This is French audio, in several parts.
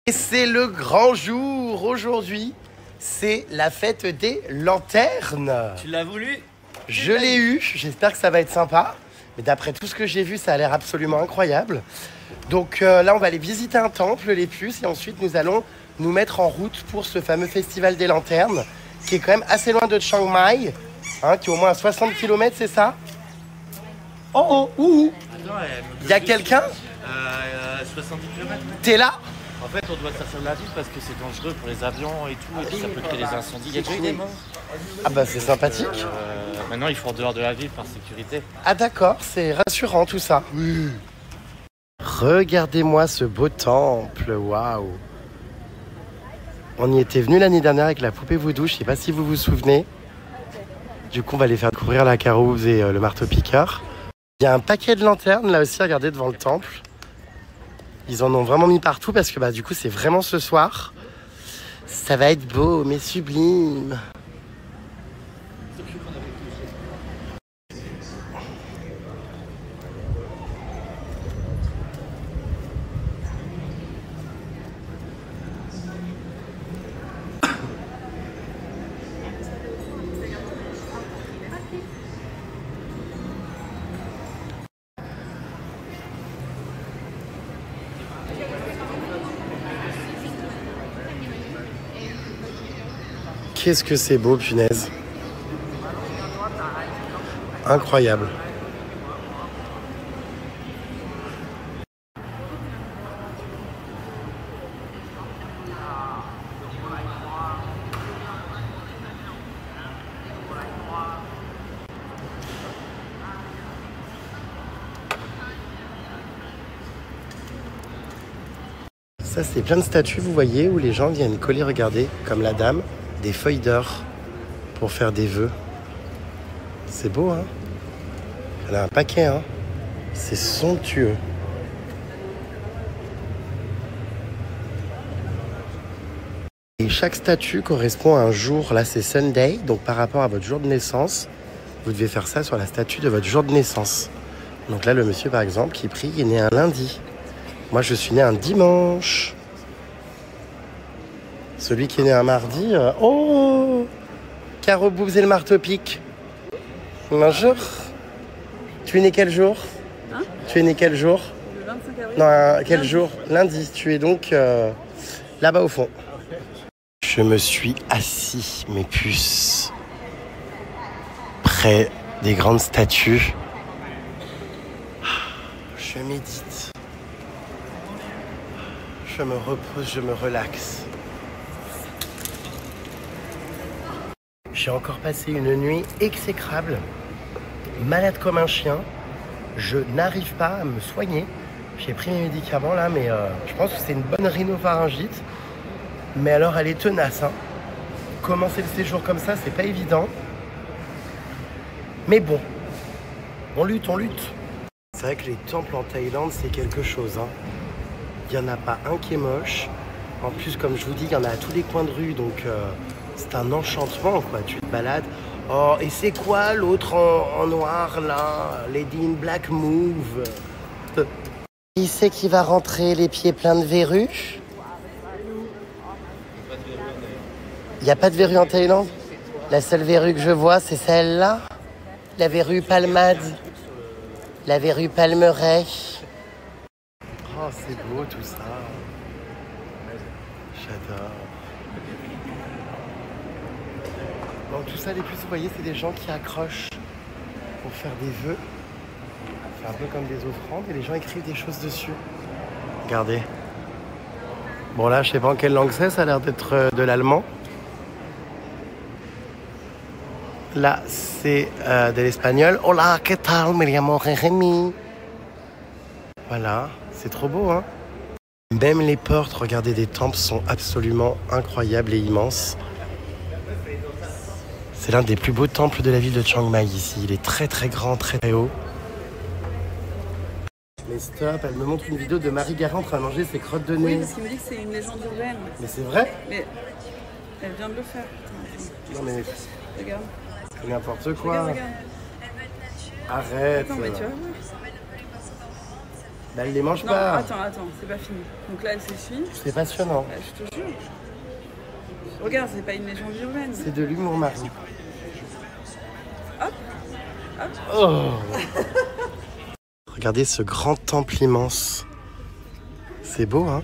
Et c'est le grand jour aujourd'hui, c'est la fête des lanternes. Tu l'as voulu? Je l'ai eu, j'espère que ça va être sympa. Mais d'après tout ce que j'ai vu, ça a l'air absolument incroyable. Donc là, on va aller visiter un temple, les puces, et ensuite nous allons nous mettre en route pour ce fameux festival des lanternes, qui est quand même assez loin de Chiang Mai, hein, qui est au moins à 60 km, c'est ça? Oh, oh, ouh! Il y a quelqu'un? 70 km. T'es là? En fait, on doit sortir de la ville parce que c'est dangereux pour les avions et tout, et puis ça peut créer des incendies. Il y a déjà eu des morts. Ah bah c'est sympathique. Maintenant, il faut en dehors de la ville par sécurité. Ah d'accord, c'est rassurant tout ça. Oui. Regardez-moi ce beau temple, waouh. On y était venu l'année dernière avec la poupée Voodoo, je sais pas si vous vous souvenez. Du coup, on va les faire découvrir la carouse et le marteau-piqueur. Il y a un paquet de lanternes là aussi, regardez, devant le temple. Ils en ont vraiment mis partout parce que bah, du coup, c'est vraiment ce soir. Ça va être beau, mais sublime. Qu'est-ce que c'est beau, punaise. Incroyable. Ça, c'est plein de statues, vous voyez, où les gens viennent coller, regardez, comme la dame, des feuilles d'or pour faire des vœux. C'est beau, hein? Elle a un paquet, hein? C'est somptueux. Et chaque statue correspond à un jour. Là, c'est Sunday, donc par rapport à votre jour de naissance, vous devez faire ça sur la statue de votre jour de naissance. Donc là, le monsieur, par exemple, qui prie, il est né un lundi. Moi, je suis né un dimanche. Celui qui est né un mardi... Oh! Caro Boubs et le marteau-pique. Bonjour. Tu es né quel jour? Hein? Tu es né quel jour? Le 25 avril. Non, quel jour? Lundi. Tu es donc là-bas au fond. Je me suis assis, mes puces, près des grandes statues. Je médite. Je me repose, je me relaxe. J'ai encore passé une nuit exécrable, malade comme un chien. Je n'arrive pas à me soigner. J'ai pris mes médicaments là, mais je pense que c'est une bonne rhinopharyngite. Mais alors elle est tenace, hein. Commencer le séjour comme ça, c'est pas évident. Mais bon, on lutte, on lutte. C'est vrai que les temples en Thaïlande, c'est quelque chose, hein. Il n'y en a pas un qui est moche. En plus, comme je vous dis, il y en a à tous les coins de rue, donc c'est un enchantement, quoi. Tu te balades. Oh, et c'est quoi l'autre en noir, là? Lady in Black Move. Qui c'est qui va rentrer les pieds pleins de verrues? Il n'y a pas de verrue en Thaïlande? La seule verrue que je vois, c'est celle-là. La verrue palmade. La verrue palmeraie. Oh, c'est beau tout ça. J'adore. Donc tout ça, les puces, vous voyez, c'est des gens qui accrochent pour faire des vœux. C'est un peu comme des offrandes et les gens écrivent des choses dessus. Regardez. Bon là, je sais pas en quelle langue c'est, ça a l'air d'être de l'allemand. Là, c'est de l'espagnol. Hola, ¿qué tal? Me llamo Jérémy. Voilà, c'est trop beau, hein? Même les portes, regardez, des temples sont absolument incroyables et immenses. C'est l'un des plus beaux temples de la ville de Chiang Mai ici. Il est très très grand, très très haut. Mais stop, elle me montre une vidéo de Marie Garin en train de manger ses crottes de nez. Oui, parce qu'il me dit que c'est une légende urbaine. Mais c'est vrai? Mais elle vient de le faire. Non mais Regarde. c'est n'importe quoi. Regarde. Arrête. Attends, mais tu vas voir. Bah, elle les mange Non, pas. attends, c'est pas fini. Donc là, elle s'essuie. C'est passionnant. Bah, je te jure. Regarde, c'est pas une légende urbaine. C'est de l'humour, Marie. Hop. Oh. Regardez ce grand temple immense. C'est beau, hein?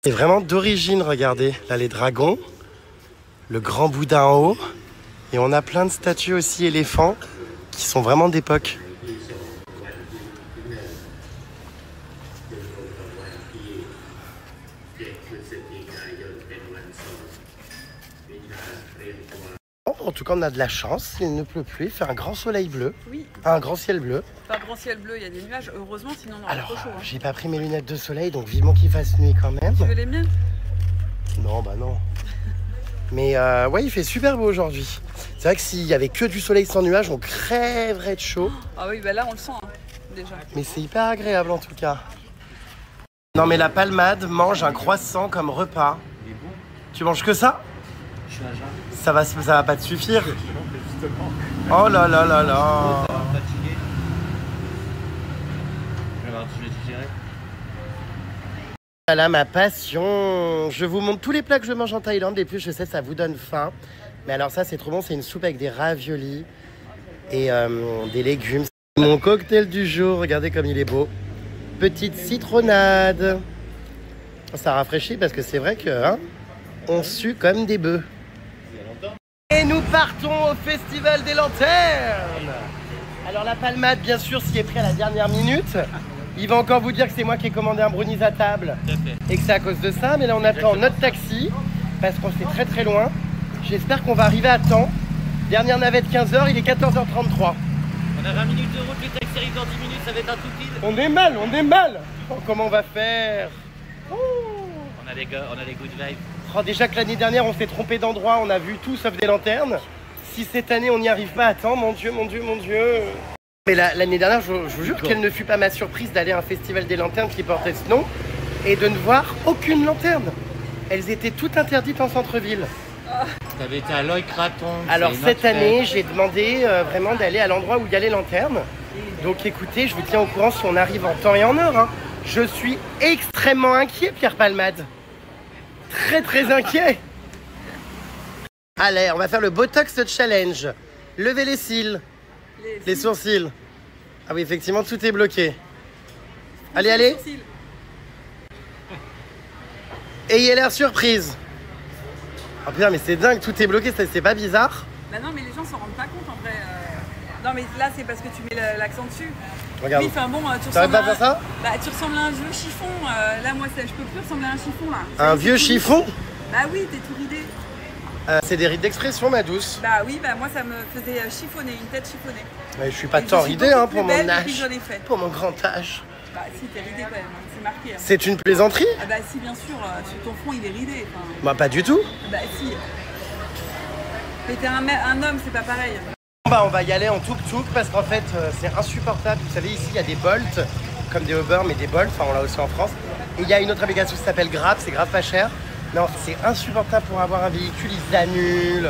C'est vraiment d'origine, regardez. Là, les dragons, le grand Bouddha en haut. Et on a plein de statues aussi éléphants qui sont vraiment d'époque. En tout cas, on a de la chance. Il ne pleut plus. Il fait un grand soleil bleu. Oui. Un grand ciel bleu. Pas grand ciel bleu, il y a des nuages. Heureusement, sinon on aurait trop Alors, chaud. Hein. j'ai pas pris mes lunettes de soleil, donc vivement qu'il fasse nuit quand même. Tu veux les miennes? Non, bah non. Mais ouais, il fait super beau aujourd'hui. C'est vrai que s'il y avait que du soleil sans nuages, on crèverait de chaud. Ah oui, bah là on le sent hein, déjà. Mais c'est hyper agréable en tout cas. Non mais la palmade mange un croissant comme repas. Il est bon. Tu manges que ça? Je suis à jeun. Ça va pas te suffire. Justement. Oh là là là là. Ça va me fatiguer. Je vais digérer. Voilà ma passion. Je vous montre tous les plats que je mange en Thaïlande. Et puis je sais, ça vous donne faim. Mais alors ça, c'est trop bon. C'est une soupe avec des raviolis et des légumes. Mon cocktail du jour, regardez comme il est beau. Petite citronnade. Ça rafraîchit parce que c'est vrai que hein, on sue comme des bœufs. Et nous partons au Festival des Lanternes. Alors la palmade, bien sûr, s'y est pris à la dernière minute. Il va encore vous dire que c'est moi qui ai commandé un brownies à table et que c'est à cause de ça. Mais là, on attend notre taxi parce qu'on c'est très très loin. J'espère qu'on va arriver à temps. Dernière navette 15h, il est 14h33. On a 20 minutes de route, les taxis arrivent dans 10 minutes, ça va être un tout pile. On est mal, on est mal. Oh, comment on va faire? On a les good vibes. Oh, déjà que l'année dernière, on s'est trompé d'endroit, on a vu tout sauf des lanternes. Si cette année, on n'y arrive pas à temps, mon Dieu, mon Dieu, mon Dieu. Mais l'année dernière, je vous jure quelle ne fut pas ma surprise d'aller à un festival des lanternes qui portait ce nom et de ne voir aucune lanterne. Elles étaient toutes interdites en centre-ville. T'avais été à Loïc Raton. Alors cette année, j'ai demandé vraiment d'aller à l'endroit où il y a les lanternes. Donc écoutez, je vous tiens au courant si on arrive en temps et en heure. Hein. Je suis extrêmement inquiet, Pierre Palmade. Très très inquiet. Allez, on va faire le Botox Challenge. Levez les cils, les sourcils. Ah oui, effectivement, tout est bloqué. Allez, allez. Ayez l'air surprise. Oh putain, mais c'est dingue, tout est bloqué, c'est pas bizarre? Bah non, mais les gens s'en rendent pas compte en vrai. Non, mais là, c'est parce que tu mets l'accent dessus. Regarde. Oui, enfin bon, tu T'arrives ressembles pas à faire ça? Bah, tu ressembles à un vieux chiffon. Là, moi, je peux plus ressembler à un chiffon là. Un vieux chiffon? Bah oui, t'es tout ridé. C'est des rides d'expression, ma douce. Bah oui, bah moi, ça me faisait chiffonner, une tête chiffonnée. Mais je suis pas Et tant je suis ridé beaucoup hein, plus pour belle mon depuis que âge. j'en ai fait. Pour mon grand âge. Bah si, t'es ridé quand même, hein, c'est marqué. Hein. C'est une plaisanterie? Ah bah si, bien sûr, sur ton front, il est ridé. Enfin, Bah pas du tout. bah si. Mais t'es un homme, c'est pas pareil. Bah on va y aller en tuk-tuk parce qu'en fait c'est insupportable. Vous savez ici il y a des Bolt, comme des Uber mais des Bolt, enfin on l'a aussi en France. Et il y a une autre application qui s'appelle Grab, c'est grave pas cher. Non, c'est insupportable pour avoir un véhicule, ils annulent.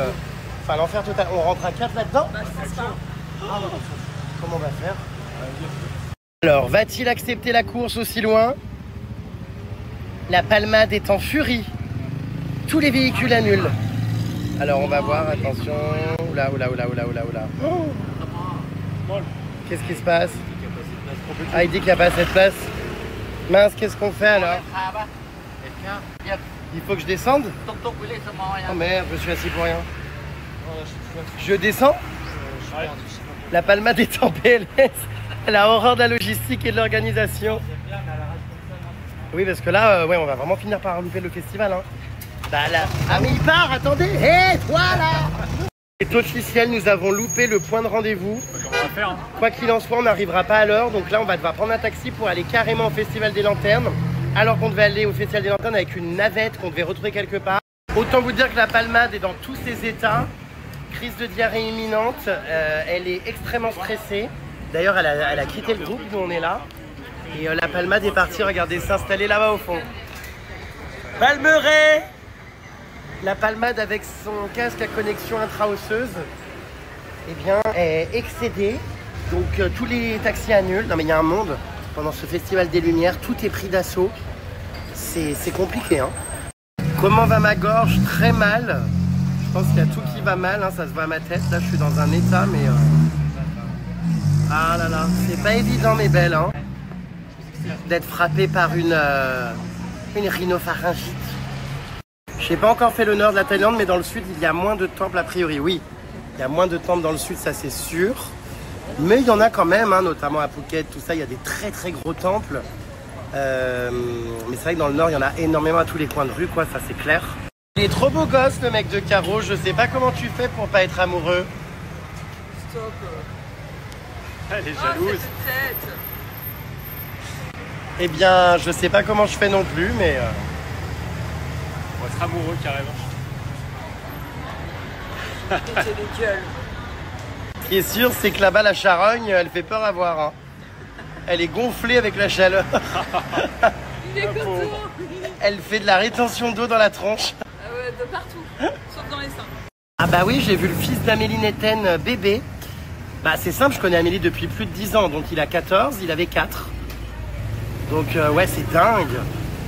Enfin l'enfer total. On rentre à 4 là-dedans? Bah je pense pas. Comment on va faire? Alors, va-t-il accepter la course aussi loin? La palmade est en furie. Tous les véhicules annulent. Alors, on va voir, attention. Oula, oula, oula, oula, oula, oula. Oh. Qu'est-ce qui se passe? Ah, il dit qu'il n'y a pas assez de place. Mince, qu'est-ce qu'on fait alors? Il faut que je descende? Oh merde, je suis assis pour rien. Je descends? La palmade est en PLS. Elle a horreur de la logistique et de l'organisation. Oui, parce que là, ouais, on va vraiment finir par louper le festival. Hein. Bah là. Ah, mais il part, attendez. Hé, toi là! C'est officiel, nous avons loupé le point de rendez-vous. Quoi qu'il en soit, on n'arrivera pas à l'heure. Donc là, on va devoir prendre un taxi pour aller carrément au Festival des Lanternes. Alors qu'on devait aller au Festival des Lanternes avec une navette qu'on devait retrouver quelque part. Autant vous dire que la palmade est dans tous ses états. Crise de diarrhée imminente. Elle est extrêmement stressée. D'ailleurs, elle a quitté le groupe, nous on est là. Et la palmade est partie, regardez, s'installer là-bas au fond. Palmeraie! La palmade avec son casque à connexion intra-osseuse, eh bien, est excédée. Donc tous les taxis annulent. Non mais il y a un monde. Pendant ce festival des Lumières, tout est pris d'assaut. C'est compliqué, hein. Comment va ma gorge? Très mal. Je pense qu'il y a tout qui va mal, hein. Ça se voit à ma tête. Là, je suis dans un état, mais... Ah là là, c'est pas évident, mes belles, hein, d'être frappée par une rhinopharyngite. Je n'ai pas encore fait le nord de la Thaïlande, mais dans le sud, il y a moins de temples a priori. Oui, il y a moins de temples dans le sud, ça c'est sûr. Mais il y en a quand même, hein, notamment à Phuket, tout ça, il y a des très très gros temples. Mais c'est vrai que dans le nord, il y en a énormément à tous les coins de rue, quoi, ça c'est clair. Il est trop beau gosse, le mec de Caro. Je sais pas comment tu fais pour pas être amoureux. Stop. Elle est jalouse. Cette tête. Eh bien, je sais pas comment je fais non plus, mais... On va être amoureux carrément. Péter les gueules. Ce qui est sûr, c'est que là-bas, la charogne, elle fait peur à voir, hein. Elle est gonflée avec la chaleur. Il est content. Elle fait de la rétention d'eau dans la tronche. Ah ouais, de partout, sauf dans les seins. Ah bah oui, j'ai vu le fils d'Amélie Netten bébé. Bah c'est simple, je connais Amélie depuis plus de 10 ans, donc il a 14, il avait 4. Donc ouais, c'est dingue.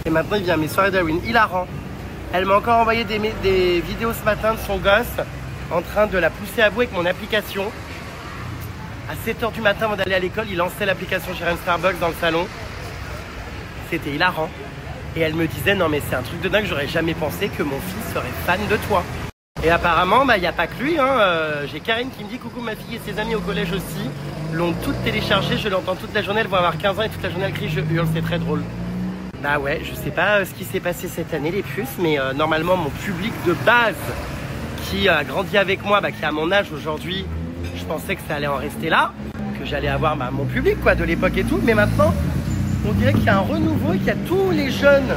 Et maintenant il vient à mes soirées d'Halloween, hilarant. Elle m'a encore envoyé des vidéos ce matin de son gosse en train de la pousser à bout avec mon application. À 7h du matin avant d'aller à l'école, il lançait l'application chez Starbucks dans le salon. C'était hilarant. Et elle me disait, non mais c'est un truc de dingue, j'aurais jamais pensé que mon fils serait fan de toi. Et apparemment, bah, y a pas que lui, hein. J'ai Karine qui me dit, coucou, ma fille et ses amis au collège aussi l'ont toutes téléchargées, je l'entends toute la journée, elle va avoir 15 ans et toute la journée elle crie, je hurle, c'est très drôle. Bah ouais, je sais pas ce qui s'est passé cette année les puces, mais normalement mon public de base qui a grandi avec moi, bah, qui a mon âge aujourd'hui, je pensais que ça allait en rester là, que j'allais avoir bah, mon public quoi de l'époque et tout, mais maintenant on dirait qu'il y a un renouveau et qu'il y a tous les jeunes.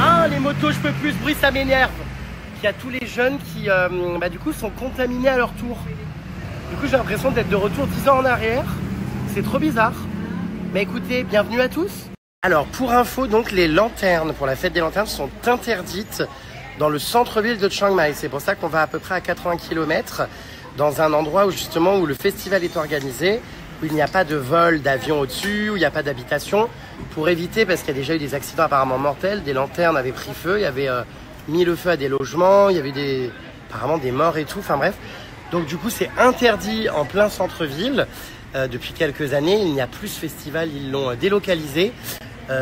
Ah, les motos, je peux plus, ce bruit ça m'énerve. Qu'il y a tous les jeunes qui bah, du coup sont contaminés à leur tour. Du coup j'ai l'impression d'être de retour 10 ans en arrière. C'est trop bizarre. Mais écoutez, bienvenue à tous. Alors pour info, donc les lanternes pour la fête des lanternes sont interdites dans le centre-ville de Chiang Mai. C'est pour ça qu'on va à peu près à 80 km dans un endroit où justement où le festival est organisé, où il n'y a pas de vol d'avion au-dessus, où il n'y a pas d'habitation, pour éviter, parce qu'il y a déjà eu des accidents apparemment mortels, des lanternes avaient pris feu, il y avait mis le feu à des logements, il y avait apparemment des morts et tout, enfin bref. Donc du coup c'est interdit en plein centre-ville. Depuis quelques années, il n'y a plus ce festival, ils l'ont délocalisé.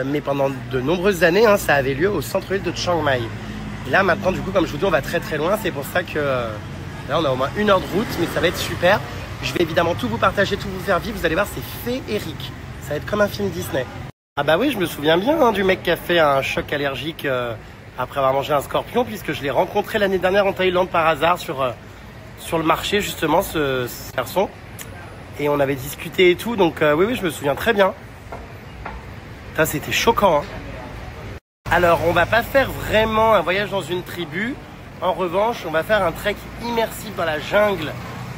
Mais pendant de nombreuses années, hein, ça avait lieu au centre-ville de Chiang Mai. Et là maintenant, du coup, comme je vous dis, on va très très loin, c'est pour ça que là on a au moins 1 heure de route, mais ça va être super. Je vais évidemment tout vous partager, tout vous faire vivre, vous allez voir, c'est féerique. Ça va être comme un film Disney. Ah bah oui, je me souviens bien hein, du mec qui a fait un choc allergique après avoir mangé un scorpion, puisque je l'ai rencontré l'année dernière en Thaïlande par hasard sur le marché, justement, ce garçon. Et on avait discuté et tout, donc oui, je me souviens très bien. Ça, c'était choquant. Hein. Alors, on va pas faire vraiment un voyage dans une tribu. En revanche, on va faire un trek immersif dans la jungle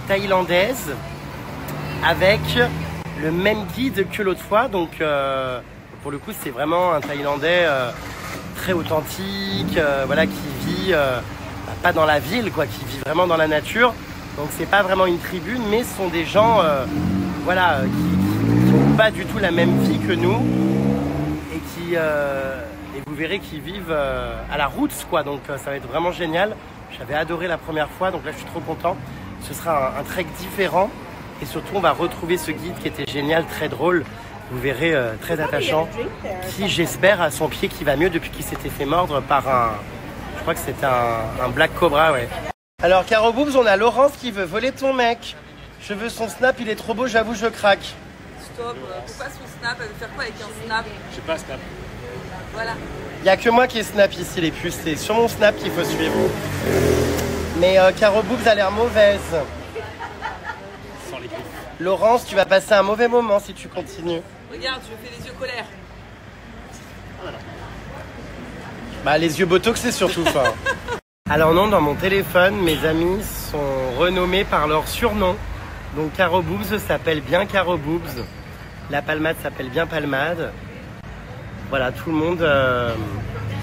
thaïlandaise avec le même guide que l'autre fois. Donc, pour le coup, c'est vraiment un Thaïlandais très authentique, voilà, qui vit pas dans la ville, quoi, qui vit vraiment dans la nature. Donc, c'est pas vraiment une tribu, mais ce sont des gens, voilà, qui n'ont pas du tout la même vie que nous et qui, et vous verrez qu'ils vivent à la roots, quoi. Donc, ça va être vraiment génial. J'avais adoré la première fois, donc là, je suis trop content. Ce sera un trek différent et surtout on va retrouver ce guide qui était génial, très drôle, vous verrez très attachant, qui j'espère a son pied qui va mieux depuis qu'il s'était fait mordre par je crois que c'était un black cobra, ouais. Alors Caro Boobs, on a Laurence qui veut voler ton mec. Je veux son snap, il est trop beau, j'avoue je craque. Stop, pourquoi son snap? Elle veut faire quoi avec un snap? J'ai pas snap. Voilà. Il n'y a que moi qui ai snap ici les puces, c'est sur mon snap qu'il faut suivre. Mais Caro Boobs a l'air mauvaise. Sans les griffes. Laurence, tu vas passer un mauvais moment si tu continues. Regarde, je fais les yeux colères. Bah les yeux botoxés surtout. Alors non, dans mon téléphone, mes amis sont renommés par leur surnom. Donc Caro Boobs s'appelle bien Caro Boobs. La Palmade s'appelle bien Palmade. Voilà, tout le monde...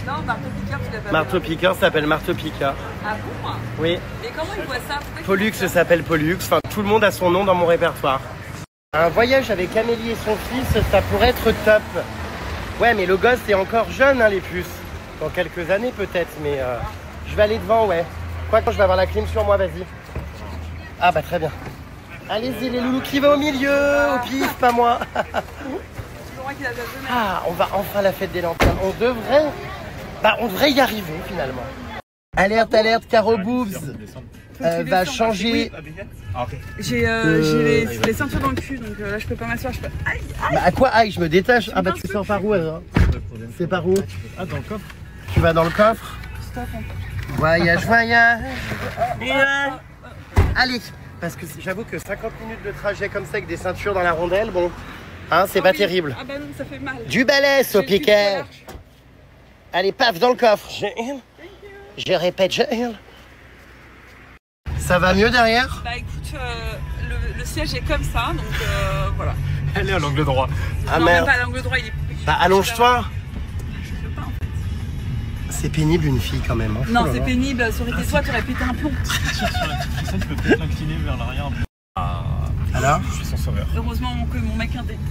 Non, Marteau Piqueur, tu l'as pas. Marteau Piqueur s'appelle Marteau Piqueur. Ah bon? Oui. Mais comment ils voient ça? Pollux s'appelle Pollux. Enfin, tout le monde a son nom dans mon répertoire. Un voyage avec Amélie et son fils, ça pourrait être top. Ouais, mais le gosse est encore jeune, hein, les puces. Dans quelques années peut-être, mais je vais aller devant, ouais. Quoi, quand je vais avoir la clim sur moi, vas-y. Ah bah très bien. Allez-y les loulous, qui va au milieu, au pif, pas moi. Ah, on va enfin la fête des lanternes. On devrait y arriver finalement. Alerte, alerte, Caro Boobs va changer. J'ai les ceintures dans le cul, donc là je peux pas m'asseoir. Aïe, aïe. Bah à quoi aïe, je me détache. Ah bah tu sors par où alors? C'est par où? Ah, dans le coffre. Tu vas dans le coffre? Stop. Voyage, voyage. Allez, parce que j'avoue que 50 minutes de trajet comme ça avec des ceintures dans la rondelle, bon, hein, c'est pas terrible. Ah bah non, ça fait mal. Du balai au piquet. Allez, paf, dans le coffre. Je répète, Ça va mieux derrière? Bah écoute, le siège est comme ça, donc voilà. Elle est à l'angle droit. Ah non, merde. même pas à l'angle droit, il est... Bah allonge-toi. Je peux pas en fait. C'est pénible une fille quand même. Hein. Non, c'est pénible, ça aurait été toi, t'aurais pété un plomb. Ça, tu peux peut-être l'incliner vers l'arrière. Alors? Je suis son sauveur. Heureusement que mon mec est intelligent.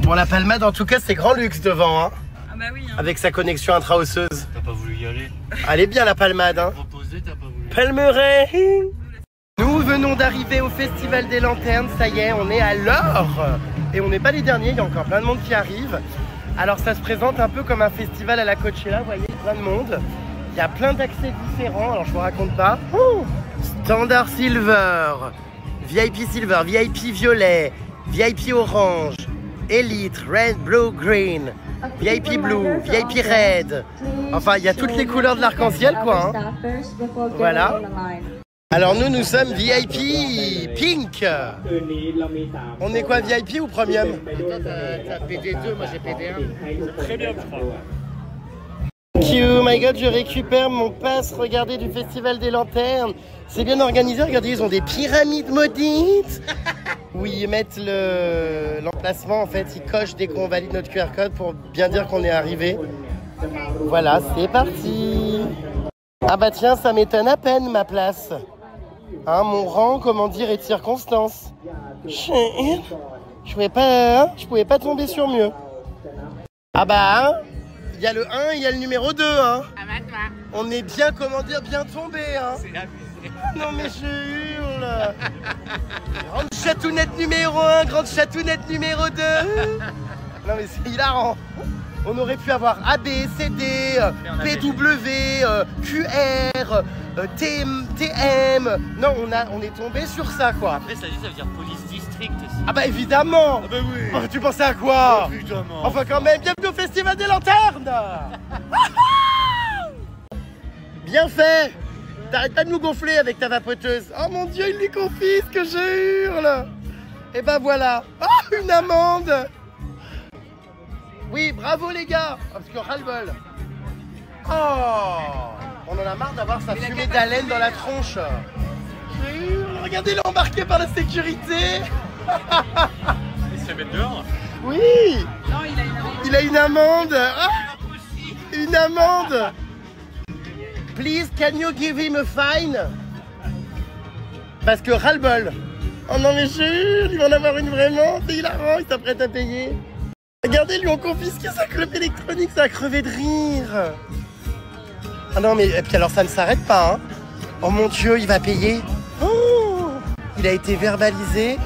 Bon, la Palmade en tout cas c'est grand luxe devant, hein. Ah bah oui. Hein. Avec sa connexion intra-osseuse. T'as pas voulu y aller. Elle est bien la Palmade, hein. Proposé, t'as pas voulu. Palmeraie. Nous venons d'arriver au Festival des Lanternes, ça y est, on est à l'heure. Et on n'est pas les derniers, il y a encore plein de monde qui arrive. Alors ça se présente un peu comme un festival à la Coachella, vous voyez, plein de monde. Il y a plein d'accès différents, alors je vous raconte pas. Standard Silver, VIP Silver, VIP Violet, VIP Orange, Elite, Red, Blue, Green, VIP Blue, VIP Red. Enfin, il y a toutes les couleurs de l'arc-en-ciel, quoi. Hein. Voilà. Alors nous sommes VIP Pink. On est quoi, VIP ou Premium? T'as PD2, moi j'ai PD1. Très bien, je crois. Thank you, my god, je récupère mon pass, regardez, du Festival des Lanternes. C'est bien organisé, regardez, ils ont des pyramides maudites. Où ils mettent l'emplacement, en fait, ils cochent dès qu'on valide notre QR code pour bien dire qu'on est arrivé. Voilà, c'est parti. Ah bah tiens, ça m'étonne à peine ma place. Hein, mon rang, comment dire, est de circonstance. Je pouvais pas tomber sur mieux. Ah bah, hein, il y a le 1, il y a le numéro 2, hein. On est bien, comment dire, bien tombé, hein. Non mais je hurle. Grande chatounette numéro 1, grande chatounette numéro 2. Non mais c'est hilarant. On aurait pu avoir A, B, C, D, PW, QR, TM. Non, on est tombé sur ça, quoi. Après, ça veut dire police district aussi. Ah bah évidemment. Ah bah oui. Oh, tu pensais à quoi? Évidemment. Enfin quand même, bienvenue au Festival des Lanternes. Bien fait. T'arrêtes pas de nous gonfler avec ta vapoteuse. Oh mon Dieu, il les confisque, je hurle. Et ben voilà. Oh, une amende. Oui, bravo les gars. Parce que ras-le-bol. Oh, on en a marre d'avoir sa fumée d'haleine dans la tronche. Je hurle. Regardez, il est embarqué par la sécurité. Il se fait mettre dehors. Oui. Non, il a une amende. Il a une amende. Ah, une amende. Please, can you give him a fine? Parce que ras-le-bol. Oh non mais je jure, il va en avoir une vraiment. C'est hilarant, il s'apprête à payer. Regardez, lui ont confisqué sa clope électronique, ça a crevé de rire. Ah non mais, et puis alors ça ne s'arrête pas, hein. Oh mon Dieu, il va payer. Oh, il a été verbalisé.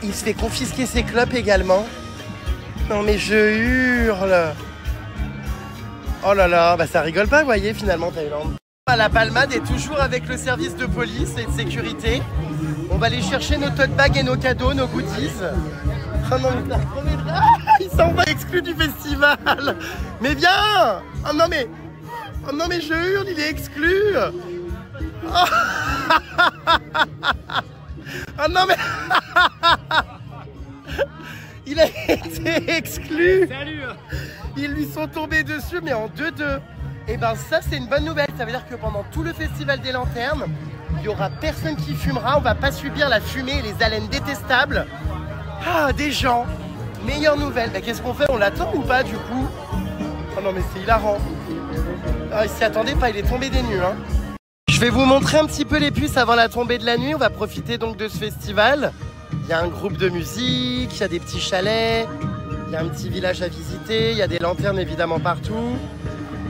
Il se fait confisquer ses clopes également. Non mais je hurle. Oh là là, bah ça rigole pas, vous voyez, finalement, Thaïlande. La Palmade est toujours avec le service de police et de sécurité. On va aller chercher nos tote bags et nos cadeaux, nos goodies. Oh non, mais il s'en va exclu du festival. Mais viens. Oh non mais je hurle, il est exclu. Oh, oh non mais il a été exclu. Salut. Il lui sont tombés dessus, mais en 2-2. Et ben ça, c'est une bonne nouvelle. Ça veut dire que pendant tout le festival des lanternes, il n'y aura personne qui fumera. On va pas subir la fumée et les haleines détestables. Ah, des gens. Meilleure nouvelle. Ben, qu'est-ce qu'on fait? On l'attend ou pas du coup? Oh non, mais c'est hilarant. Ah, il s'y attendait pas, il est tombé des nues. Hein. Je vais vous montrer un petit peu les puces avant la tombée de la nuit. On va profiter donc de ce festival. Il y a un groupe de musique, il y a des petits chalets, il y a un petit village à visiter, il y a des lanternes évidemment partout.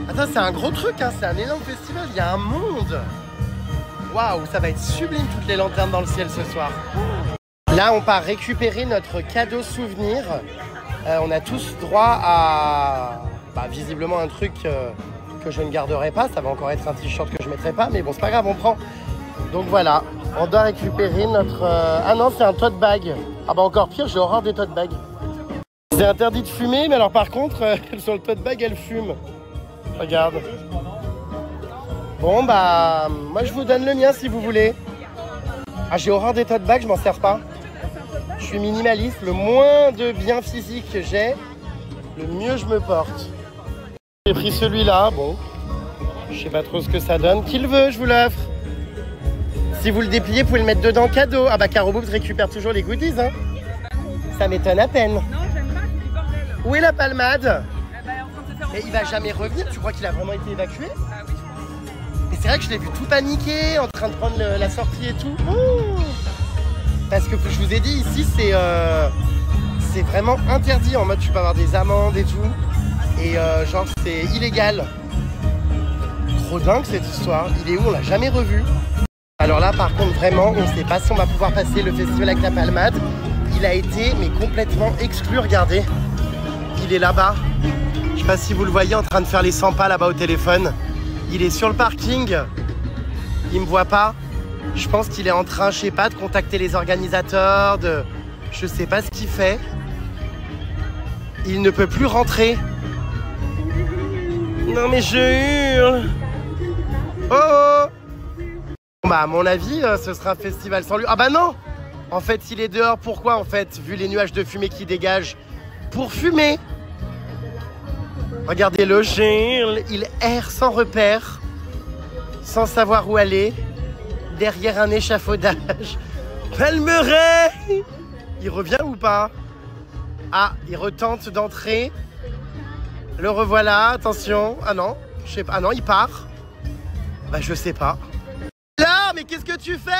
Attends, c'est un gros truc, hein, c'est un énorme festival, il y a un monde. Waouh, ça va être sublime toutes les lanternes dans le ciel ce soir. Là, on part récupérer notre cadeau souvenir. On a tous droit à visiblement un truc que je ne garderai pas. Ça va encore être un t-shirt que je ne mettrai pas, mais bon, c'est pas grave, on prend. Donc voilà, on doit récupérer notre... Ah non, c'est un tote bag. Ah bah encore pire, j'ai horreur des tote bags. C'est interdit de fumer, mais alors par contre, sur le tote bag, elle fume. Regarde. Bon bah, moi je vous donne le mien si vous voulez. Ah, j'ai horreur des tote bags, je m'en sers pas. Je suis minimaliste, le moins de biens physiques que j'ai, le mieux je me porte. J'ai pris celui-là, bon. Je sais pas trop ce que ça donne. Qui le veut, je vous l'offre. Si vous le dépliez, vous pouvez le mettre dedans cadeau. Ah bah Caro Boobs récupère toujours les goodies, hein. Ça m'étonne à peine. Non, j'aime pas, c'est du bordel. Où est la palmade? Et il va jamais revenir, tu crois qu'il a vraiment été évacué? Ah oui, je pense. Et c'est vrai que je l'ai vu tout paniqué, en train de prendre la sortie et tout. Ouh. Parce que je vous ai dit, ici c'est vraiment interdit, en mode tu peux avoir des amendes et tout. Et genre c'est illégal. Trop dingue cette histoire, il est où? On l'a jamais revu. Alors là par contre vraiment, on ne sait pas si on va pouvoir passer le festival avec la palmade. Il a été mais complètement exclu, regardez. Il est là-bas. Je sais pas si vous le voyez en train de faire les 100 pas là-bas au téléphone. Il est sur le parking. Il me voit pas. Je pense qu'il est en train, je sais pas, de contacter les organisateurs, je sais pas ce qu'il fait. Il ne peut plus rentrer. Non mais je hurle. Oh, oh. Bah à mon avis, ce sera un festival sans lui. Ah bah non. En fait, il est dehors. Pourquoi en fait? Vu les nuages de fumée qui dégagent. Pour fumer. Regardez-le, il erre sans repère, sans savoir où aller, derrière un échafaudage. Palmeret! Il revient ou pas? Ah, il retente d'entrer. Le revoilà, attention. Ah non, je sais pas. Ah non, il part. Bah je sais pas. Là, mais qu'est-ce que tu fais?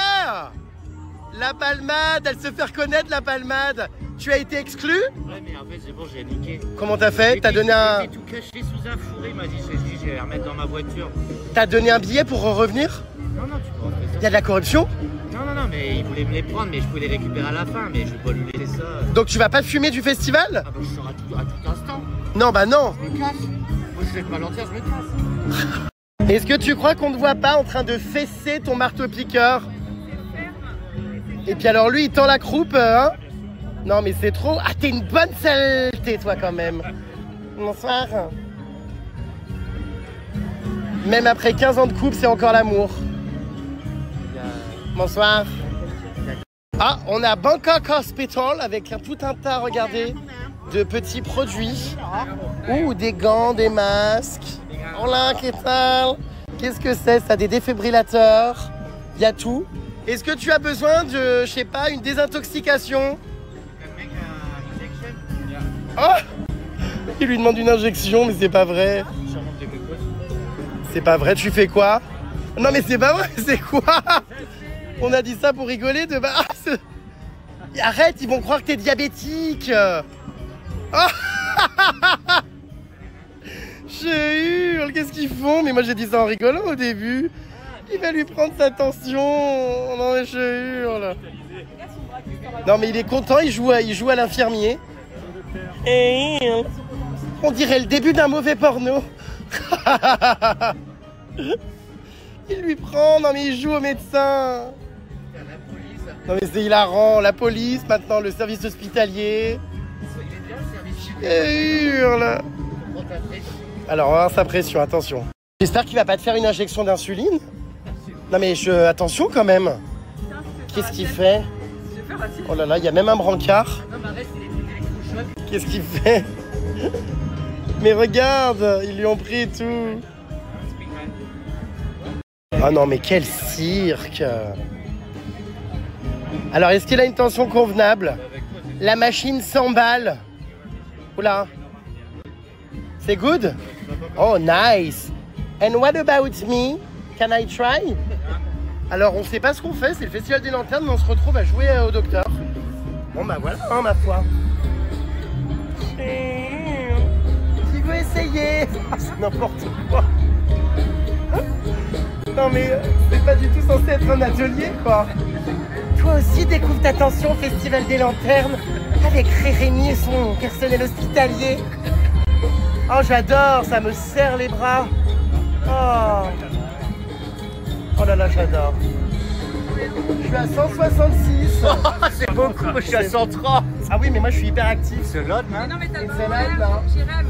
La palmade, elle se fait reconnaître la palmade. Tu as été exclu? Ouais, mais en fait, c'est bon, j'ai niqué. Comment t'as fait? T'as donné un... J'étais tout caché sous un fourré, il m'a dit, je vais remettre dans ma voiture. T'as donné un billet pour revenir? Non, tu peux rentrer ça. Il y a de la corruption? Non, mais il voulait me les prendre, mais je pouvais les récupérer à la fin, mais je vais pas lui laisser ça. Donc tu vas pas fumer du festival? Ah bah je sors à tout instant. Non, bah non. Je me casse. Moi, je lève ma lanterne, je me casse. Est-ce que tu crois qu'on ne voit pas en train de fesser ton marteau-piqueur? Et puis alors lui, il tend la croupe, hein? Non mais c'est trop... Ah, t'es une bonne saleté, toi, quand même. Bonsoir. Même après 15 ans de couple, c'est encore l'amour. Bonsoir. Ah, on a Bangkok Hospital avec tout un tas, regardez, de petits produits. Ouh, des gants, des masques. Hola, qu'est-ce que qu'est-ce que c'est ça? Des défibrillateurs. Il y a tout. Est-ce que tu as besoin de, je sais pas, une désintoxication? Oh! Il lui demande une injection, mais c'est pas vrai. C'est pas vrai, tu fais quoi? Non mais c'est pas vrai, c'est quoi? On a dit ça pour rigoler de... Ah, arrête, ils vont croire que t'es diabétique. Oh. Je hurle, qu'est-ce qu'ils font? Mais moi j'ai dit ça en rigolant au début. Il va lui prendre sa tension. Non mais je hurle. Non mais il est content, il joue à l'infirmier. Et on dirait le début d'un mauvais porno. Il lui prend, non mais il joue au médecin. Non mais c'est hilarant, la police, maintenant le service hospitalier. Il hurle. Alors on va voir sa pression, attention. J'espère qu'il va pas te faire une injection d'insuline. Non mais attention quand même. Qu'est-ce qu'il fait? Oh là là, il y a même un brancard. Qu'est-ce qu'il fait? Mais regarde, ils lui ont pris et tout. Oh non, mais quel cirque! Alors, est-ce qu'il a une tension convenable? La machine s'emballe. Oula. C'est good? Oh, nice. And what about me? Can I try? Alors, on sait pas ce qu'on fait, c'est le Festival des Lanternes, mais on se retrouve à jouer au docteur. Bon, bah voilà, hein, ma foi. Qui veut essayer? C'est n'importe quoi. Non, mais c'est pas du tout censé être un atelier, quoi. Toi aussi, découvre ta tension au Festival des Lanternes avec Rémi et son personnel hospitalier. Oh, j'adore, ça me serre les bras. Oh, oh là là, j'adore. Je suis à 166. C'est beaucoup, moi je suis à 130. Ah oui, mais moi je suis hyper actif. C'est l'autre, Mais hein? non, mais t'as le Et bras c'est en là, l'air, là. Jérém.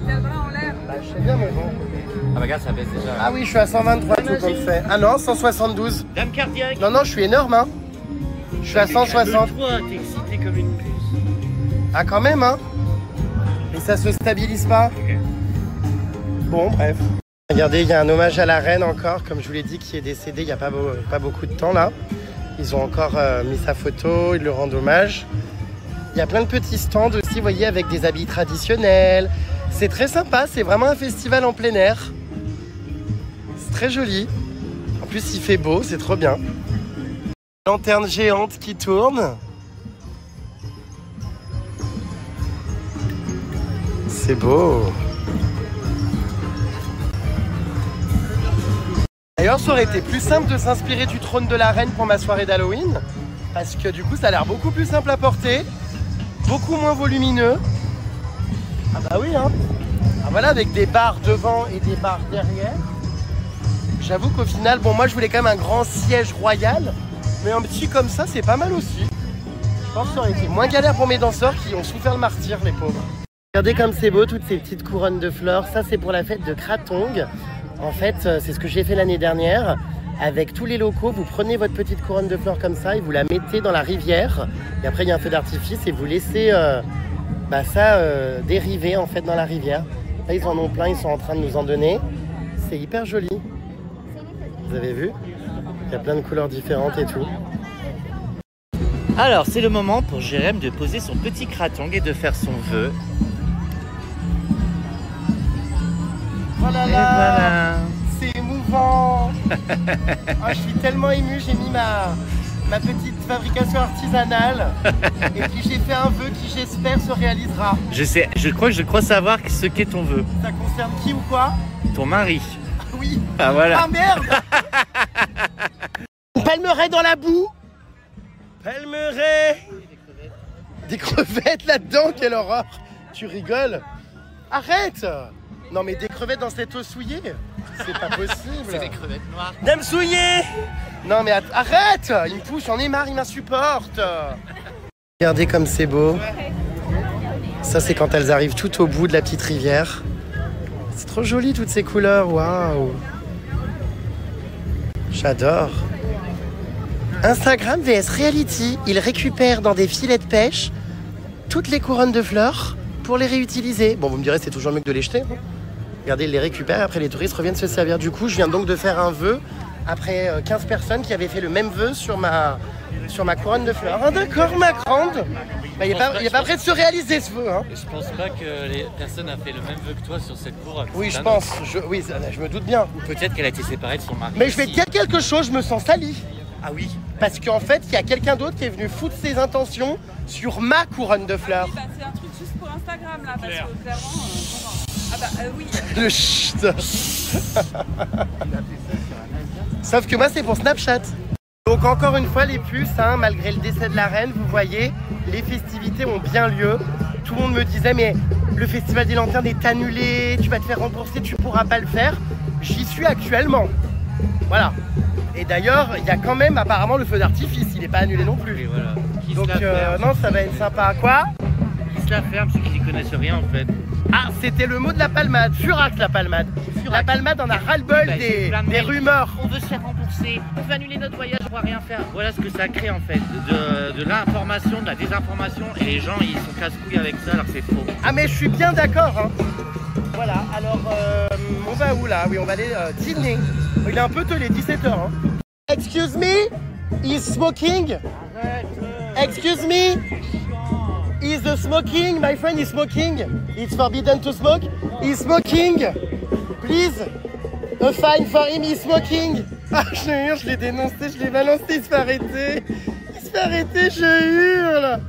T'as le bras en l'air. Bah, je sais bien, mais bon. Ah bah regarde, ça baisse déjà. Ah oui, je suis à 123 tout compte fait. Ah non, 172. Dame cardiaque. Non, non, je suis énorme, hein. Je suis à 160. Toi, t'es excité comme une puce. Ah, quand même, hein. Et ça se stabilise pas. Bon, bref. Regardez, il y a un hommage à la reine encore, comme je vous l'ai dit, qui est décédée il n'y a pas beaucoup de temps là. Ils ont encore mis sa photo, ils le rendent hommage. Il y a plein de petits stands aussi, vous voyez, avec des habits traditionnels. C'est très sympa, c'est vraiment un festival en plein air. C'est très joli. En plus, il fait beau, c'est trop bien. Lanterne géante qui tourne. C'est beau. D'ailleurs, ça aurait été plus simple de s'inspirer du trône de la reine pour ma soirée d'Halloween. Parce que du coup, ça a l'air beaucoup plus simple à porter. Beaucoup moins volumineux. Ah bah oui, hein. Ah voilà, avec des barres devant et des barres derrière. J'avoue qu'au final, bon, moi je voulais quand même un grand siège royal. Mais un petit comme ça, c'est pas mal aussi. Je pense que ça aurait été moins galère pour mes danseurs qui ont souffert le martyre, les pauvres. Regardez comme c'est beau, toutes ces petites couronnes de fleurs. Ça, c'est pour la fête de Krathong. En fait, c'est ce que j'ai fait l'année dernière. Avec tous les locaux, vous prenez votre petite couronne de fleurs comme ça et vous la mettez dans la rivière. Et après, il y a un feu d'artifice et vous laissez ça dériver en fait dans la rivière. Là, ils en ont plein, ils sont en train de nous en donner. C'est hyper joli. Vous avez vu? Il y a plein de couleurs différentes et tout. Alors, c'est le moment pour Jérém de poser son petit Krathong et de faire son vœu. Oh là Et là, voilà. c'est émouvant. Oh, je suis tellement ému, j'ai mis ma petite fabrication artisanale et puis j'ai fait un vœu qui j'espère se réalisera. Je crois savoir ce qu'est ton vœu. Ça concerne qui ou quoi? Ton mari. Ah oui. Ah voilà. Ah merde. Palmeraie dans la boue. Palmeraie. Des crevettes là-dedans, quelle horreur. Tu rigoles? Arrête. Non mais des crevettes dans cette eau souillée, c'est pas possible. C'est des crevettes noires. Dame souillée. Non mais arrête. Il me pousse, j'en ai marre, il m'insupporte. Regardez comme c'est beau. Ça c'est quand elles arrivent tout au bout de la petite rivière. C'est trop joli toutes ces couleurs, waouh. J'adore. Instagram vs Reality, ils récupèrent dans des filets de pêche toutes les couronnes de fleurs pour les réutiliser. Bon, vous me direz, c'est toujours mieux que de les jeter. Hein. Regardez, ils les récupèrent, après les touristes reviennent se servir. Du coup, je viens donc de faire un vœu après 15 personnes qui avaient fait le même vœu sur ma couronne de fleurs. Ah d'accord, ma grande. Bah, il n'est pas prêt de se réaliser ce vœu. Hein. Je pense pas que les personnes aient fait le même vœu que toi sur cette couronne. Oui, je pense. Oui, je me doute bien. Ou peut-être qu'elle a été séparée de son mari. Mais je vais te dire quelque chose, je me sens sali. Ah oui. Parce qu'en fait, il y a quelqu'un d'autre qui est venu foutre ses intentions sur ma couronne de fleurs. Oui, bah, c'est un truc juste pour Instagram là, parce que clairement. Ah bah oui. Le chut. Sauf que moi, c'est pour Snapchat. Donc encore une fois, les puces, hein, malgré le décès de la reine, vous voyez, les festivités ont bien lieu. Tout le monde me disait, mais le Festival des Lanternes est annulé, tu vas te faire rembourser, tu pourras pas le faire. J'y suis actuellement. Voilà. Et d'ailleurs, il y a quand même apparemment le feu d'artifice, il n'est pas annulé non plus. Et voilà. Qui Donc se la ferme. non, ça va être sympa. Quoi? Qui se la ferme, ceux qui n'y connaissent rien en fait. Ah, c'était le mot de la palmade. Furax la palmade. La palmade en a ras-le-bol des rumeurs. On veut se faire rembourser. rembourser, on fait annuler notre voyage, on va rien faire. Voilà ce que ça crée en fait, de l'information, de la désinformation, et les gens ils sont casse-couilles avec ça alors que c'est faux. Ah mais je suis bien d'accord hein. Voilà, alors on va où là? Oui, on va aller dîner. Il est un peu tôt, il est 17h hein. Excuse me? He's smoking? Arrête. Excuse me? Is smoking? My friend is smoking. It's forbidden to smoke. He's smoking. Please. A fine for him, he's smoking. Ah, je hurle, je l'ai dénoncé, je l'ai balancé, il se fait arrêter. Il se fait arrêter, je hurle.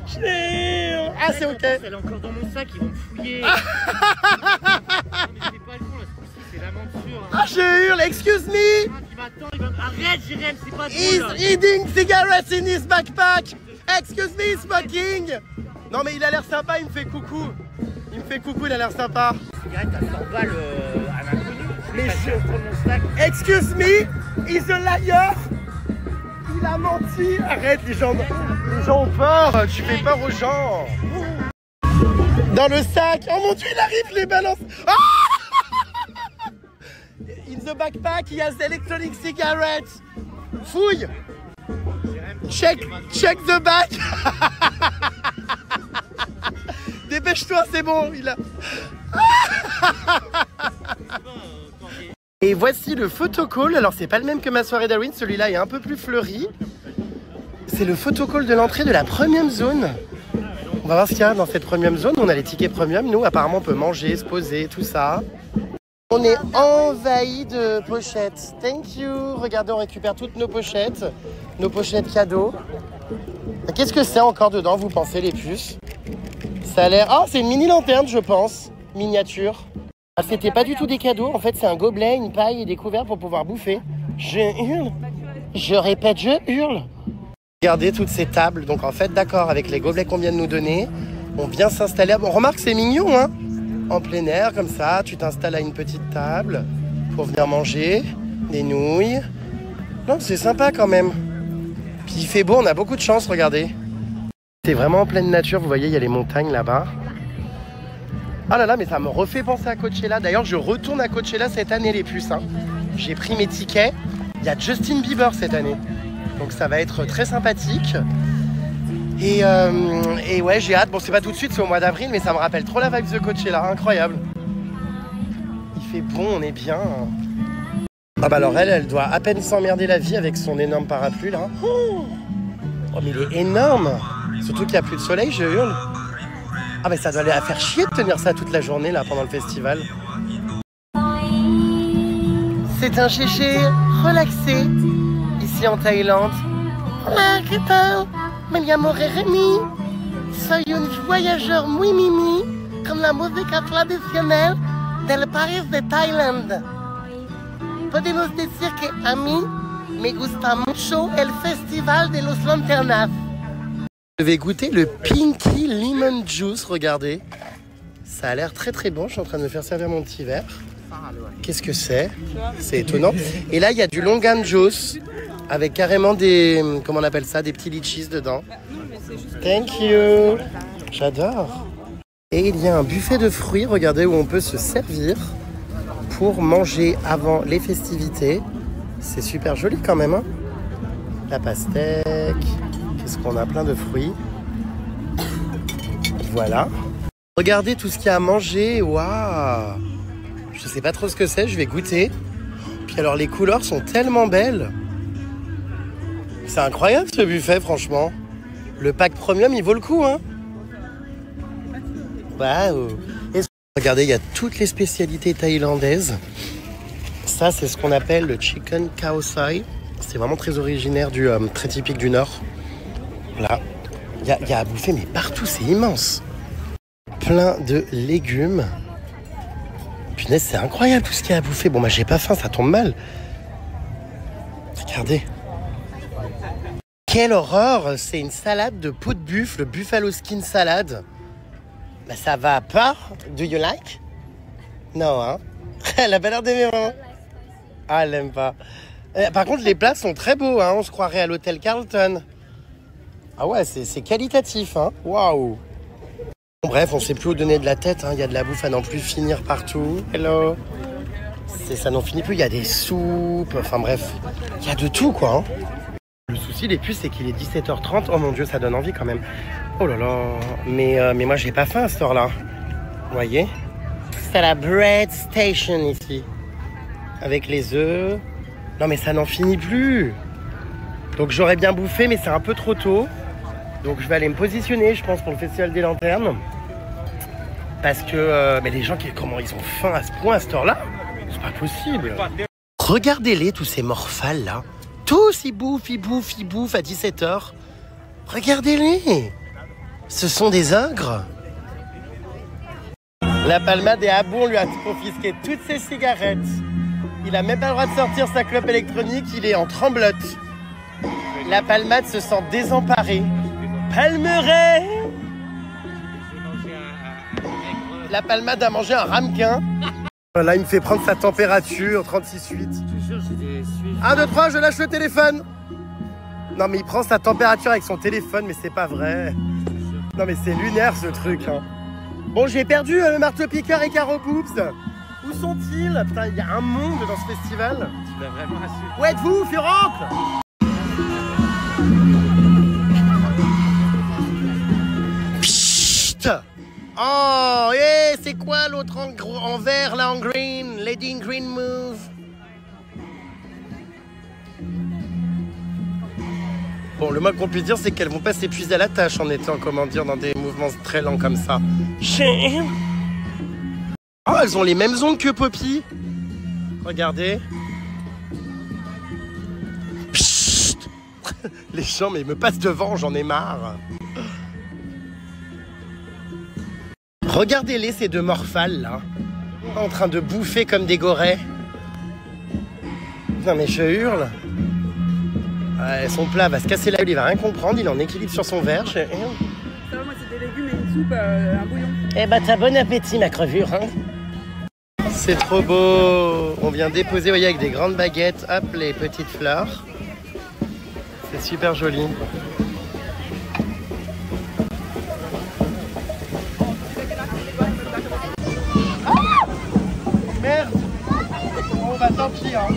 Je hurle. Ah, c'est ok. Elle est encore dans mon sac, ils vont me fouiller. Non, mais c'est pas le con, là, c'est l'aventure. Ah, je hurle, excuse me. Il m'attend, il va... Arrête, Jérém, c'est pas He's drôle. eating cigarettes in his backpack. Excuse me, he's smoking. Non, mais il a l'air sympa, il me fait coucou. Il me fait coucou, il a l'air sympa. Cigarette à 100 balles à l'inconnu. Mais je prends mon sac. Excuse me, he's a liar. Il a menti. Arrête, les gens ont peur. Tu fais peur aux gens. Dans le sac. Oh mon Dieu, il arrive, les balances. Ah In the backpack, he has electronic cigarettes. Fouille. Check the back. Dépêche-toi, c'est bon. Il a... Et voici le photocall. Alors c'est pas le même que ma soirée d'Halloween, celui-là est un peu plus fleuri. C'est le photocall de l'entrée de la premium zone. On va voir ce qu'il y a dans cette premium zone. On a les tickets premium, nous apparemment on peut manger, se poser, tout ça. On est envahi de pochettes. Thank you. Regardez, on récupère toutes nos pochettes cadeaux. Qu'est-ce que c'est encore dedans, vous pensez, les puces? Ça a l'air... Ah, c'est une mini lanterne, je pense. Miniature. Ah, c'était pas du tout des cadeaux. En fait, c'est un gobelet, une paille et des couverts pour pouvoir bouffer. Je hurle. Je répète, je hurle. Regardez toutes ces tables. Donc, en fait, d'accord, avec les gobelets qu'on vient de nous donner, on vient s'installer. Bon, remarque, c'est mignon, hein. En plein air, comme ça, tu t'installes à une petite table pour venir manger des nouilles. Non, c'est sympa quand même. Puis il fait beau, on a beaucoup de chance, regardez. C'est vraiment en pleine nature, vous voyez, il y a les montagnes là-bas. Ah là là, mais ça me refait penser à Coachella. D'ailleurs, je retourne à Coachella cette année, les puces. Hein. J'ai pris mes tickets. Il y a Justin Bieber cette année. Donc ça va être très sympathique. Et ouais, j'ai hâte. Bon, c'est pas tout de suite, c'est au mois d'avril, mais ça me rappelle trop la vibe de Coachella. Incroyable. Il fait bon, on est bien. Ah bah alors elle doit à peine s'emmerder la vie avec son énorme parapluie là. Oh mais il est énorme. Surtout qu'il n'y a plus de soleil, je hurle. Ah mais ça doit aller à faire chier de tenir ça toute la journée là pendant le festival. C'est un chéché relaxé ici en Thaïlande. Hola, ¿qué tal? Me llamo Rémi. Soy un voyageur muy mimi con la música tradicional del país de Thaïlande. Podemos decir que a mí me gusta mucho el festival de los lanternas. Je vais goûter le Pinky Lemon Juice, regardez. Ça a l'air très très bon, je suis en train de me faire servir mon petit verre. Qu'est-ce que c'est? C'est étonnant. Et là, il y a du Longan Juice avec carrément des, comment on appelle ça, des petits litchis dedans. Thank you. J'adore. Et il y a un buffet de fruits, regardez, où on peut se servir pour manger avant les festivités. C'est super joli quand même, hein. La pastèque. Qu'est-ce qu'on a? Plein de fruits. Voilà. Regardez tout ce qu'il y a à manger. Waouh! Je sais pas trop ce que c'est, je vais goûter. Puis alors les couleurs sont tellement belles. C'est incroyable ce buffet, franchement. Le pack premium, il vaut le coup, hein. Waouh! Regardez, il y a toutes les spécialités thaïlandaises. Ça, c'est ce qu'on appelle le chicken khao sai. C'est vraiment très originaire, très typique du Nord. Là, il y a à bouffer, mais partout, c'est immense. Plein de légumes. Punaise, c'est incroyable tout ce qu'il y a à bouffer. Bon, j'ai pas faim, ça tombe mal. Regardez. Quelle horreur! C'est une salade de peau de buffle, le buffalo skin salad. Bah, ça va pas. Do you like? Non, hein? Elle a pas l'air d'aimer, vraiment. Ah, elle l'aime pas. Par contre, les plats sont très beaux, hein. On se croirait à l'hôtel Carlton. Ah ouais, c'est qualitatif, hein. Waouh. Bon, bref, on sait plus où donner de la tête, hein. Il y a de la bouffe à n'en plus finir partout. Hello. Ça n'en finit plus, il y a des soupes, enfin bref, il y a de tout quoi. Hein. Le souci des puces, c'est qu'il est 17h30. Oh mon dieu, ça donne envie quand même. Oh là là, mais moi j'ai pas faim à cette heure-là. Vous voyez? C'est la bread station ici. Avec les œufs. Non mais ça n'en finit plus. Donc j'aurais bien bouffé, mais c'est un peu trop tôt. Donc je vais aller me positionner, je pense, pour le Festival des Lanternes. Parce que mais les gens, comment ils ont faim à ce point à cette heure-là? C'est pas possible. Regardez-les, tous ces morphales là. Tous ils bouffent à 17h. Regardez-les. Ce sont des ogres. La Palmade est à bon, lui a confisqué toutes ses cigarettes. Il a même pas le droit de sortir sa clope électronique, il est en tremblote. La Palmade se sent désemparée. Palmeraie. La Palmade a mangé un ramequin. Là, il me fait prendre sa température, 36,8. 1, 2, 3, je lâche le téléphone. Non, mais il prend sa température avec son téléphone, mais c'est pas vrai. Non, mais c'est lunaire, ce truc. Hein. Bon, j'ai perdu le marteau-piqueur et Caro Poops. Où sont-ils? Putain, il y a un monde dans ce festival. Tu l'as vraiment assuré. Où êtes-vous, Furante? Psst. Oh, hey, c'est quoi l'autre en vert, là, en green? Lady in green move. Bon, le moins qu'on puisse dire, c'est qu'elles vont pas s'épuiser à la tâche en étant, comment dire, dans des mouvements très lents comme ça. Oh, elles ont les mêmes ongles que Poppy. Regardez. Psst. Les gens, mais ils me passent devant, j'en ai marre. Regardez-les, ces deux morphales, là. En train de bouffer comme des gorées. Non, mais je hurle. Ouais, son plat va se casser la gueule, il va rien comprendre, il est en équilibre sur son verre. Ça va, moi c'est des légumes et une soupe, un bouillon. Eh bah t'as bon appétit ma crevure, hein. C'est trop beau. On vient déposer, vous voyez, avec des grandes baguettes, hop, les petites fleurs. C'est super joli. Ah, merde. Bon bah tant pis, hein.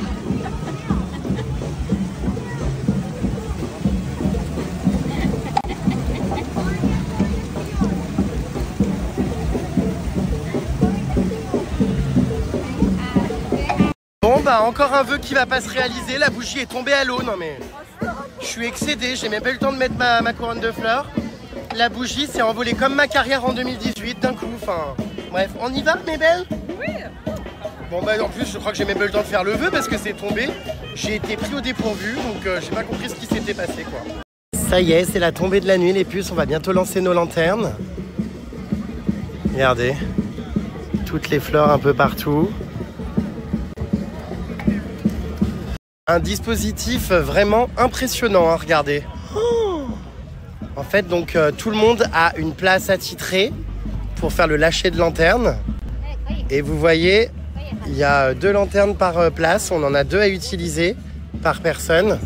Bon bah encore un vœu qui va pas se réaliser, la bougie est tombée à l'eau, non mais je suis excédé, j'ai même pas eu le temps de mettre ma couronne de fleurs. La bougie s'est envolée comme ma carrière en 2018 d'un coup, enfin bref, on y va mes belles? Oui. Bon bah en plus je crois que j'ai même pas eu le temps de faire le vœu parce que c'est tombé, j'ai été pris au dépourvu donc j'ai pas compris ce qui s'était passé quoi. Ça y est, c'est la tombée de la nuit les puces, on va bientôt lancer nos lanternes. Regardez, toutes les fleurs un peu partout. Un dispositif vraiment impressionnant, hein, regardez. Oh, en fait, donc tout le monde a une place attitrée pour faire le lâcher de lanterne. Et vous voyez, il y a 2 lanternes par place. On en a 2 à utiliser par personne.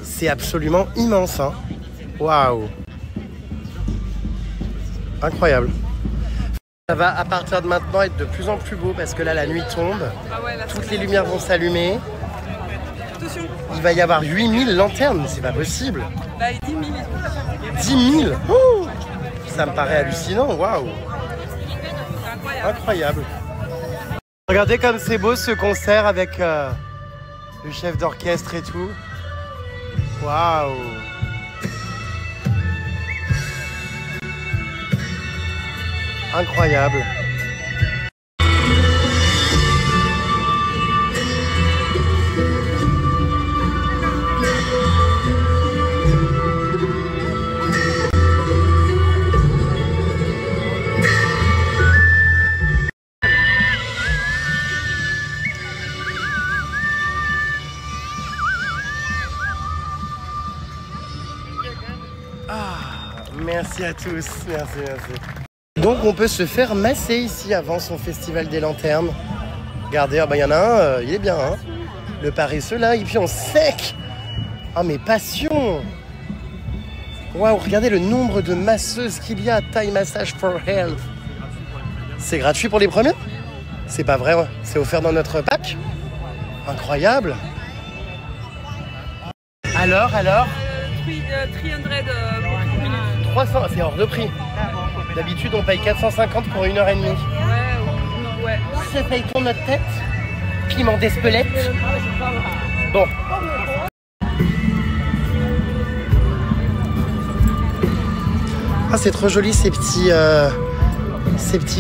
C'est absolument immense. Hein. Waouh! Incroyable. Ça va à partir de maintenant être de plus en plus beau parce que là, la nuit tombe. Ah ouais, là, toutes les lumières vont s'allumer. Attention. Il va y avoir 8000 lanternes, c'est pas possible. Bah, 10 000. 10 000 oh, ça me paraît hallucinant, waouh. C'est incroyable. Incroyable. Regardez comme c'est beau ce concert avec le chef d'orchestre et tout. Waouh. Incroyable. Merci à tous, merci. Donc on peut se faire masser ici avant son festival des lanternes. Regardez, il y en a un, il est bien, hein. Le paresseux là, et puis on sec. Ah mais passion. Waouh, regardez le nombre de masseuses qu'il y a. Thai Massage for Health. C'est gratuit pour les premiers? C'est pas vrai, c'est offert dans notre pack. Incroyable. Alors 300 300, c'est hors de prix. D'habitude, on paye 450 pour 1h30. Ouais. Ça paye pour notre tête. Piment d'Espelette. Bon. Ah, c'est trop joli ces petits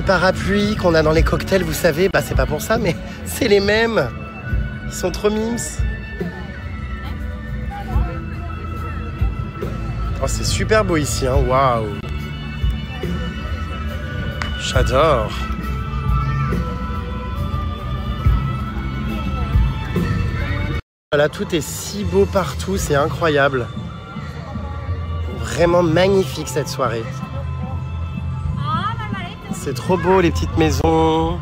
parapluies qu'on a dans les cocktails, vous savez. Bah, c'est pas pour ça, mais c'est les mêmes. Ils sont trop mimes. Oh, c'est super beau ici, hein. Waouh. J'adore. Voilà, tout est si beau partout, c'est incroyable. Vraiment magnifique cette soirée. C'est trop beau, les petites maisons.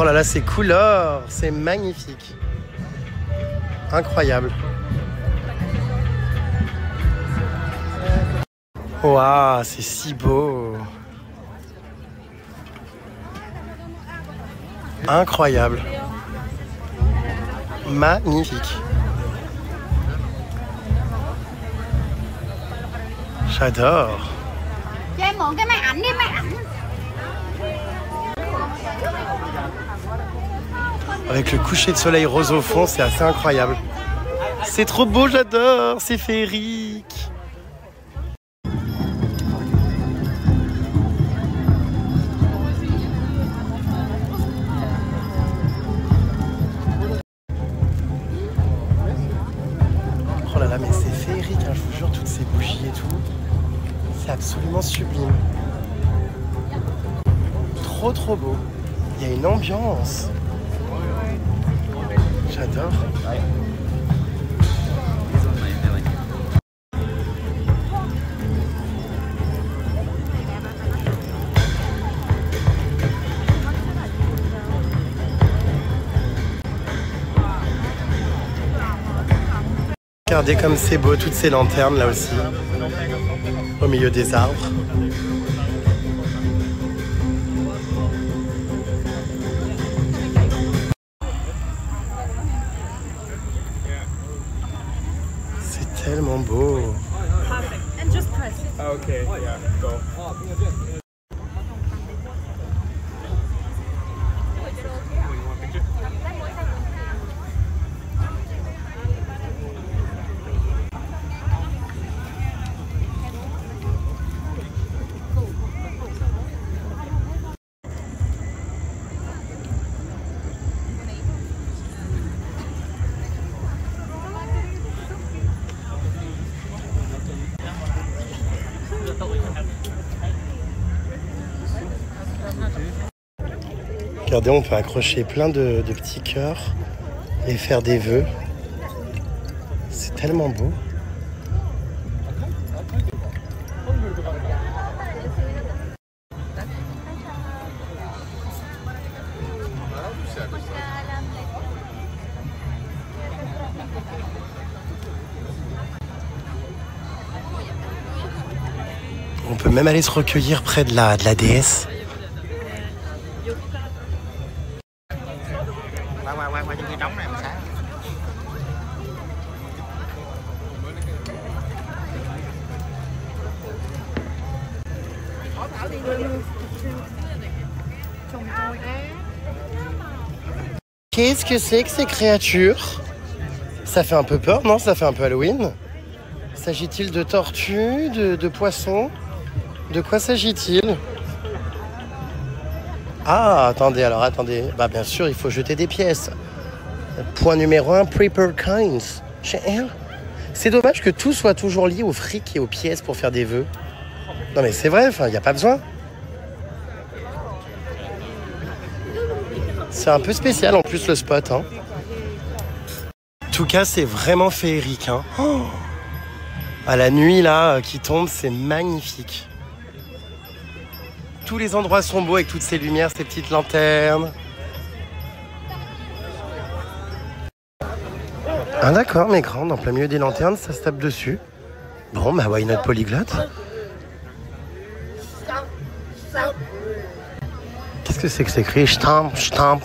Oh là là, ces couleurs, c'est magnifique. Incroyable. Waouh, c'est si beau. Incroyable. Magnifique. J'adore. Avec le coucher de soleil rose au fond, c'est assez incroyable. C'est trop beau, j'adore, c'est féerique. Oh là là, mais c'est féerique, hein, je vous jure, toutes ces bougies et tout. C'est absolument sublime. Trop trop beau. Il y a une ambiance. J'adore. Regardez comme c'est beau, toutes ces lanternes là aussi, au milieu des arbres. C'est tellement beau. Okay, yeah, go. Regardez, on peut accrocher plein de petits cœurs et faire des vœux. C'est tellement beau. On peut même aller se recueillir près de la déesse. Qu'est-ce que c'est que ces créatures? Ça fait un peu peur, non? Ça fait un peu Halloween. S'agit-il de tortues, de poissons? De quoi s'agit-il? Ah, attendez. Bah bien sûr, il faut jeter des pièces. Point numéro 1, Prepare Coins. C'est dommage que tout soit toujours lié au fric et aux pièces pour faire des vœux. Non mais c'est vrai, il n'y a pas besoin. C'est un peu spécial en plus le spot. Hein. En tout cas, c'est vraiment féerique. Hein. Oh, à la nuit là qui tombe, c'est magnifique. Tous les endroits sont beaux avec toutes ces lumières, ces petites lanternes. Ah d'accord, mais grande, en plein milieu des lanternes, ça se tape dessus. Bon, bah why not polyglotte? Qu'est-ce que c'est que c'est écrit? Stamp, stamp.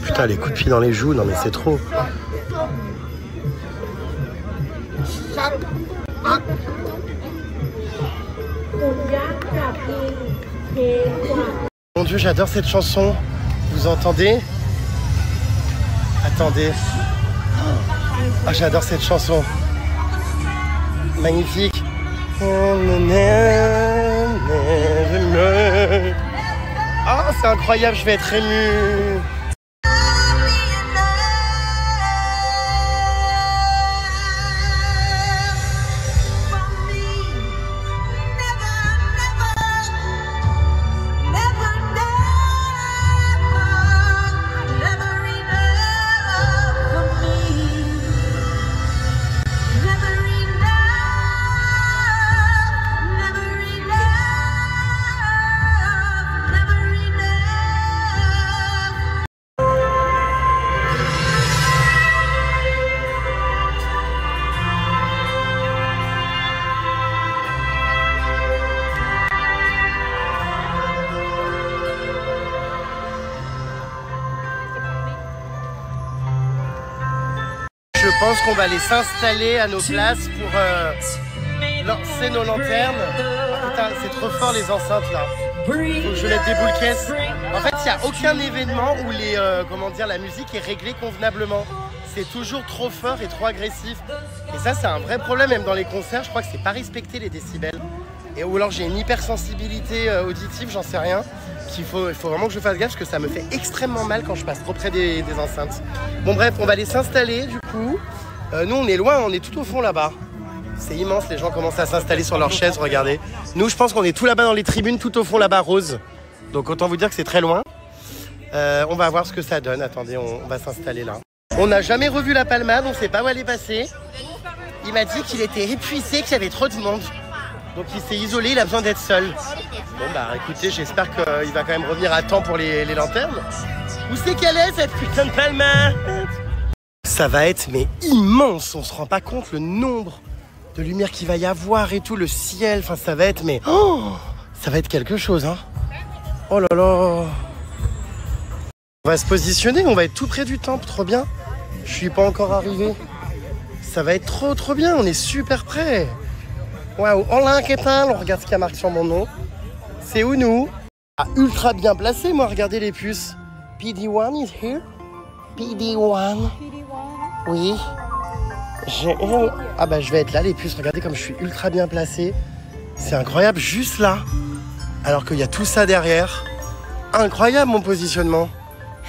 Putain, les coups de pied dans les joues, non mais c'est trop. Mon Dieu, j'adore cette chanson. Vous entendez? Attendez. Ah, j'adore cette chanson. Magnifique. Ah, c'est incroyable, je vais être ému. Je pense qu'on va aller s'installer à nos places pour lancer nos lanternes. Oh, putain, c'est trop fort les enceintes là. Faut que je mette des boules caisses. En fait, il n'y a aucun événement où les, la musique est réglée convenablement. C'est toujours trop fort et trop agressif. Et ça, c'est un vrai problème même dans les concerts. Je crois que c'est pas respecter les décibels. Ou alors j'ai une hypersensibilité auditive, j'en sais rien. Il faut vraiment que je fasse gaffe parce que ça me fait extrêmement mal quand je passe trop près des enceintes. Bon bref, on va aller s'installer du coup. Nous on est loin, on est tout au fond là-bas. C'est immense, les gens commencent à s'installer sur leurs chaises, regardez. Nous je pense qu'on est tout là-bas dans les tribunes, tout au fond là-bas rose. Donc autant vous dire que c'est très loin. On va voir ce que ça donne, attendez, on va s'installer là. On n'a jamais revu la palmade, on ne sait pas où elle est passée. Il m'a dit qu'il était épuisé, qu'il y avait trop de monde. Donc il s'est isolé, il a besoin d'être seul. Bon bah écoutez, j'espère qu'il va quand même revenir à temps pour les lanternes. Où c'est qu'elle est cette putain de palmade? Ça va être mais immense, on se rend pas compte le nombre de lumière qu'il va y avoir et tout, le ciel, enfin ça va être mais... Oh, ça va être quelque chose hein. Oh là là. On va se positionner, on va être tout près du temple, trop bien. Je suis pas encore arrivé. Ça va être trop bien, on est super près. Waouh, hola, qu'est-ce que on regarde ce qu'il y a marqué sur mon nom. C'est où nous? Ah, ultra bien placé, moi, regardez les puces. PD1 is here. PD1. Oui. Ah bah je vais être là, les puces. Regardez comme je suis ultra bien placé. C'est incroyable, juste là. Alors qu'il y a tout ça derrière. Incroyable mon positionnement.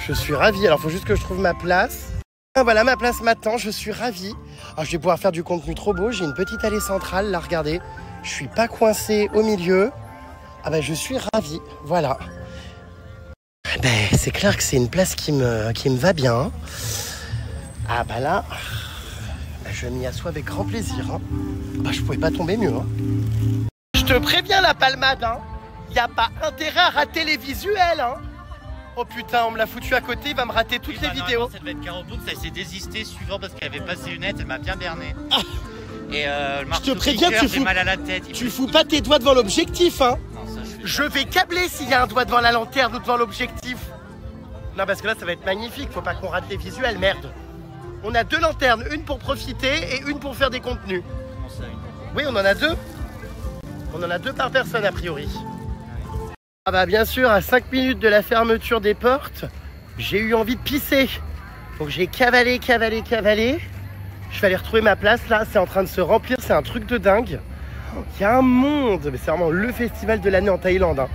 Je suis ravi. Alors il faut juste que je trouve ma place. Ah, voilà ma place maintenant, je suis ravi. Alors, je vais pouvoir faire du contenu trop beau. J'ai une petite allée centrale, là, regardez. Je suis pas coincé au milieu. Ah bah je suis ravi, voilà. Ben, c'est clair que c'est une place qui me va bien. Ah bah là, je m'y assois avec grand plaisir. Hein. Bah, je pouvais pas tomber mieux. Hein. Je te préviens la palmade, hein. Y a pas intérêt à rater les visuels, hein. Oh putain, on me l'a foutu à côté, il va me rater toutes les vidéos. Ça devait être Caro Boone, ça s'est désisté suivant parce qu'elle avait pas ses lunettes, elle m'a bien berné. Ah. Et je te préviens, j'ai mal à la tête. Tu fous pas tes doigts devant l'objectif, hein. Non, ça, je vais câbler s'il y a un doigt devant la lanterne ou devant l'objectif. Non, parce que là, ça va être magnifique, faut pas qu'on rate les visuels, merde. On a 2 lanternes, une pour profiter et une pour faire des contenus. Comment ça, une? Oui, on en a 2. On en a 2 par personne, a priori. Ah bah bien sûr, à 5 minutes de la fermeture des portes, j'ai eu envie de pisser. Donc j'ai cavalé. Je vais aller retrouver ma place là, c'est en train de se remplir, c'est un truc de dingue. Il y a un monde, mais c'est vraiment le festival de l'année en Thaïlande. Hein.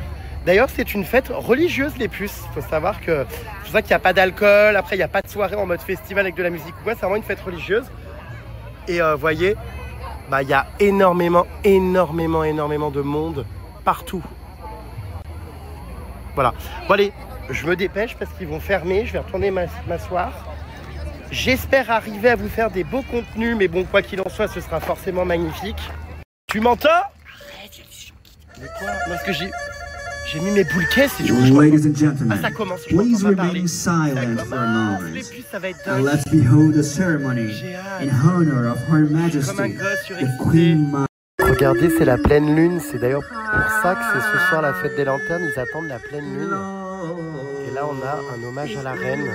D'ailleurs, c'est une fête religieuse les puces. Il faut savoir que c'est pour ça qu'il n'y a pas d'alcool, après il n'y a pas de soirée en mode festival avec de la musique ou quoi, c'est vraiment une fête religieuse. Et voyez, bah il y a énormément de monde partout. Voilà. Bon allez, je me dépêche parce qu'ils vont fermer. Je vais retourner m'asseoir. J'espère arriver à vous faire des beaux contenus. Mais bon, quoi qu'il en soit, ce sera forcément magnifique. Tu m'entends? Mais quoi? Parce que j'ai... J'ai mis mes boules caisses et du coup je Ladies and m'entends. gentlemen, Ah, ça commence, je please m'entends pas remain parler. Ça silent for a commence, les moment. puces, ça va être And dingue. let's behold the ceremony J'ai hâte. in honor of Her Comme un Majesty, gosse the surexcité. Queen Mother. Regardez, c'est la pleine lune. C'est d'ailleurs pour ça que c'est ce soir la fête des lanternes. Ils attendent la pleine lune. Et là, on a un hommage à la reine,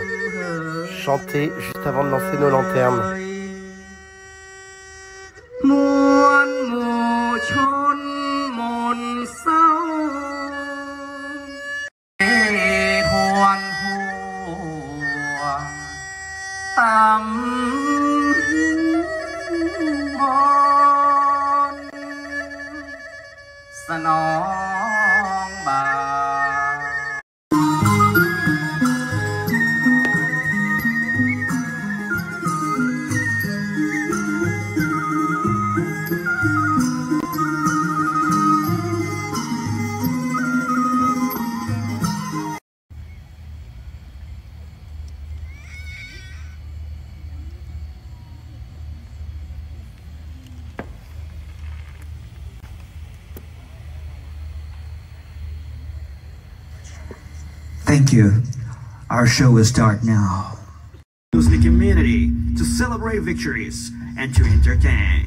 chanté juste avant de lancer nos lanternes. มวลหมู่ชนมนเศร้าหวนหัวตำบอนสนองบา Thank you. Our show will start now. Use the community to celebrate victories and to entertain.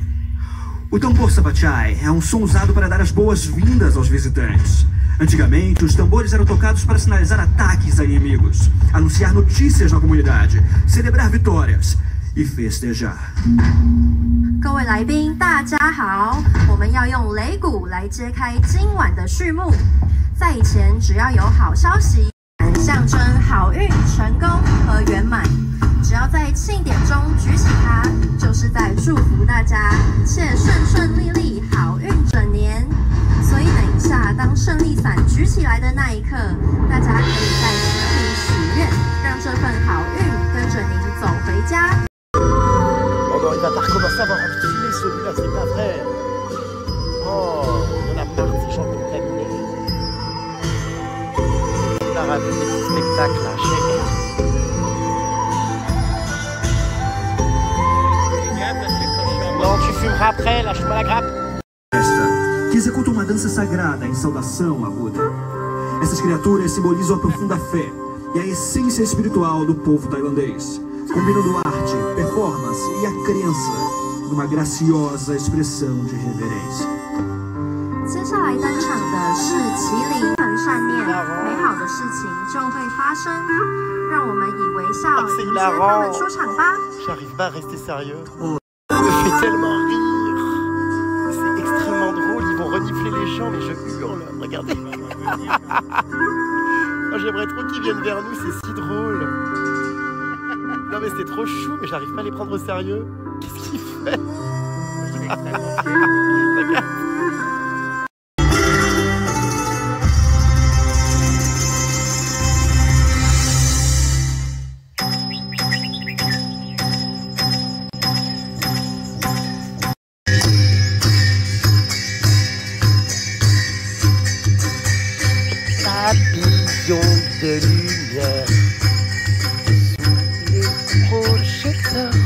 O tambor sabachai é um som usado para dar as boas-vindas aos visitantes. Antigamente, os tambores eram tocados para sinalizar ataques a inimigos, anunciar notícias na comunidade, celebrar vitórias e festejar. 各位来宾，大家好！我们要用擂鼓来揭开今晚的序幕。在以前，只要有好消息，象征好运、成功和圆满。只要在庆典中举起它，就是在祝福大家一切顺顺利利、好运整年。所以等一下，当胜利伞举起来的那一刻，大家可以在心里许愿，让这份好运跟着您走回家。 Oh non, il va pas recommencer à avoir envie de filmer celui-là, c'est pas vrai. Oh, il y en a marre de ces gens contaminés. Il a raté des petits spectacles là, Non, tu fumeras après, lâche-moi la grappe. Que executa uma dança sagrada em saudação a Buda. Essas criaturas simbolizam a profunda fé e a essência espiritual do povo tailandês, combinando arte, performance e a crença numa graciosa expressão de reverência. 接下来登场的是麒麟，很善念，美好的事情就会发生。让我们以微笑迎接他们出场吧。J'arrive pas à rester sérieux. Ça me fait tellement rire. C'est extrêmement drôle, ils vont renifler les gens, mais je hurle. Regardez. Oh, j'aimerais trop qu'ils viennent vers nous, c'est si drôle. Non mais c'est trop chou, mais j'arrive pas à les prendre au sérieux. Qu'est-ce qu'il fait? Regarde. Papillon de lumière sous les projecteurs.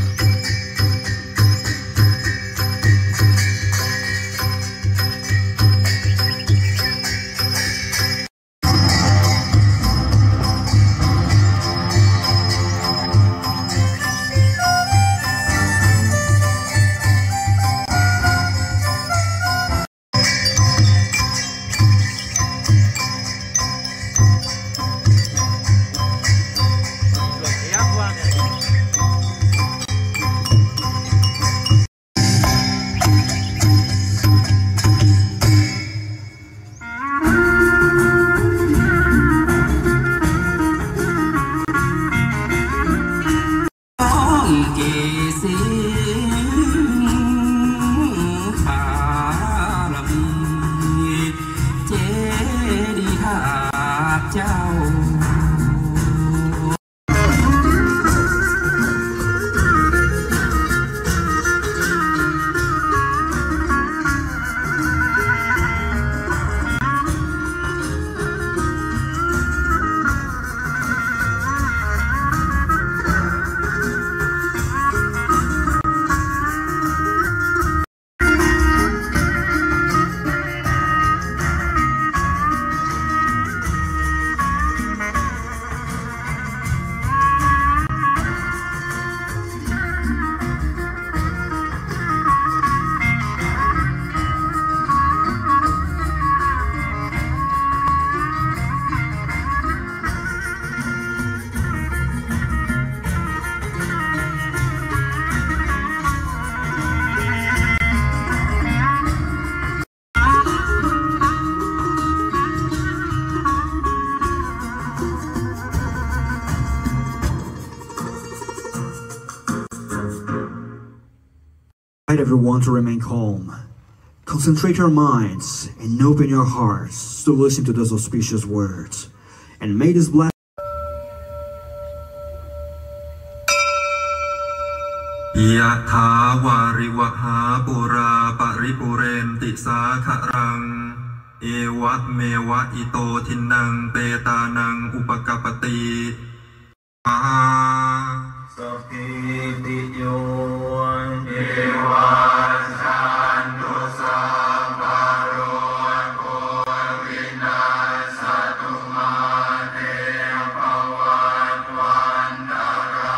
Everyone to remain calm. Concentrate your minds and open your hearts to listen to those auspicious words. And may this blessing Yatha Variwaha Pura Paripurenti Sakharang Ewa Mewa Ito Tinang Petanang Upakapati Sakiti Yoan Ewa Sandu Sambaruan Kurvina Satumate Pawan Wandarayo.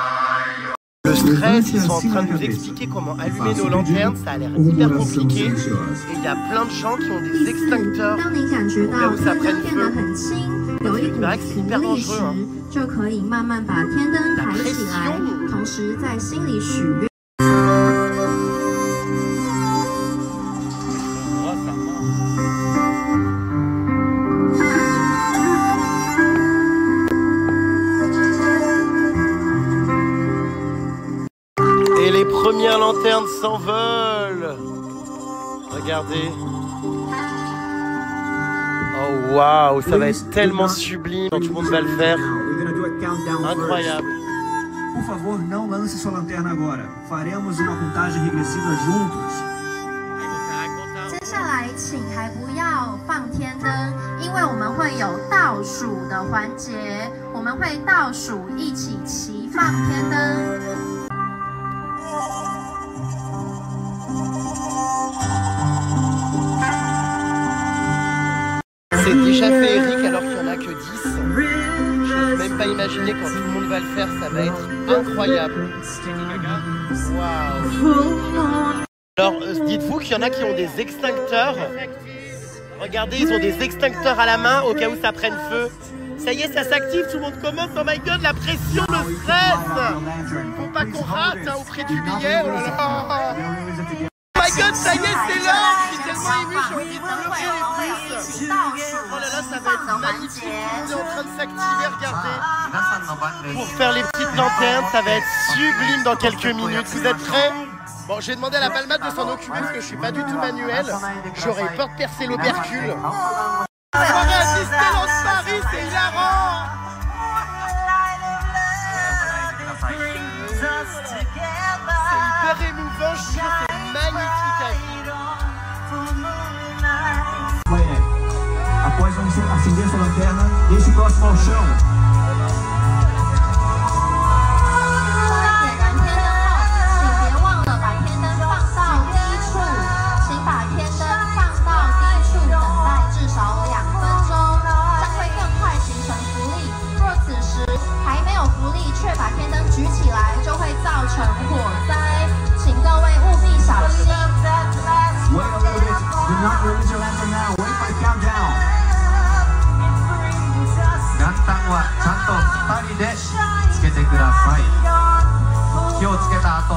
Le stress, ils sont en train de nous expliquer comment allumer nos lanternes, ça a l'air hyper compliqué. Et il y a plein de gens qui ont des extincteurs au cas où ça prenne feu. Il paraît que c'est hyper dangereux. Hein. 就可以慢慢把天灯抬起来，同时在心里许愿。Et les premières lanternes s'envolent. Regardez. Oh waouh, ça va être tellement sublime quand tout le monde va le faire. Incroyable. Por favor, não lance sua lanterna agora. Faremos uma contagem regressiva juntos. 接下来，请还不要放天灯，因为我们会有倒数的环节，我们会倒数一起齐放天灯。 C'est déjà féerique alors qu'il n'y en a que 10. Je n'ose même pas imaginer quand tout le monde va le faire, ça va être incroyable. Waouh. Alors dites-vous qu'il y en a qui ont des extincteurs. Regardez, ils ont des extincteurs à la main au cas où ça prenne feu. Ça y est, ça s'active, tout le monde commence. Oh my god, la pression, le stress. Faut pas qu'on rate hein, au prix du billet. Oh là là. Oh my god, ça y est, c'est l'heure. Je suis tellement ému, j'ai envie de pleurer les plus. Oh là là, ça va être magnifique. Tout le monde est en train de s'activer, regardez. Pour faire les petites lanternes, ça va être sublime dans quelques minutes. Vous êtes prêts? Bon, j'ai demandé à la palmade de s'en occuper parce que je suis pas du tout manuel. J'aurais peur de percer l'opercule. Soirée à Disneyland Paris, c'est hilarant. C'est hyper émouvant, je jure, c'est magnifique à vivre. Após acender sua lanterna, deixe próximo ao chão. 点燃天灯后，请别忘了把天灯放到低处，请把天灯放到低处，等待至少2分钟，将会更快形成浮力。若此时还没有浮力，却把天灯举起来，就会造成火灾，请各位务必小心。Wait a little bit. Do not release your lantern now. Wait for the countdown. ランタンはちゃんと2人でつけてください。火をつけた後、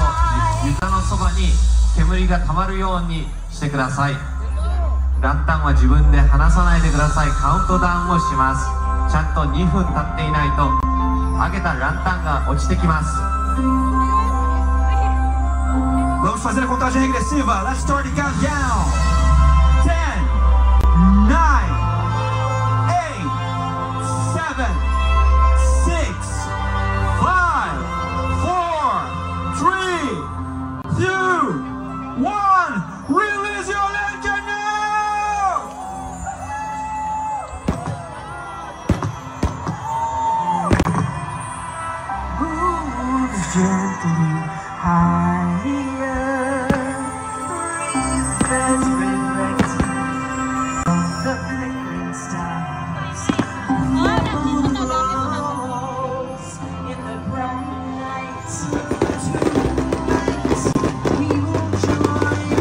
床のそばに煙がたまるようにしてください。ランタンは自分で離さないでください。カウントダウンをします。ちゃんと2分経っていないと上げたランタンが落ちてきます。 Vamos fazer a contagem regressiva. Let's start the countdown. 10, 9, 8, 7, 6, 5, 4, 3, 2, 1. Release your lantern now. Move gently higher. Let's reflect on the flickering stars. Rose in the bright light. Tonight we will join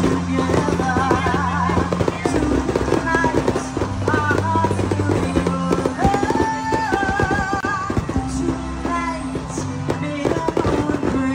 together. Tonight our hearts will be love. Tonight may the moon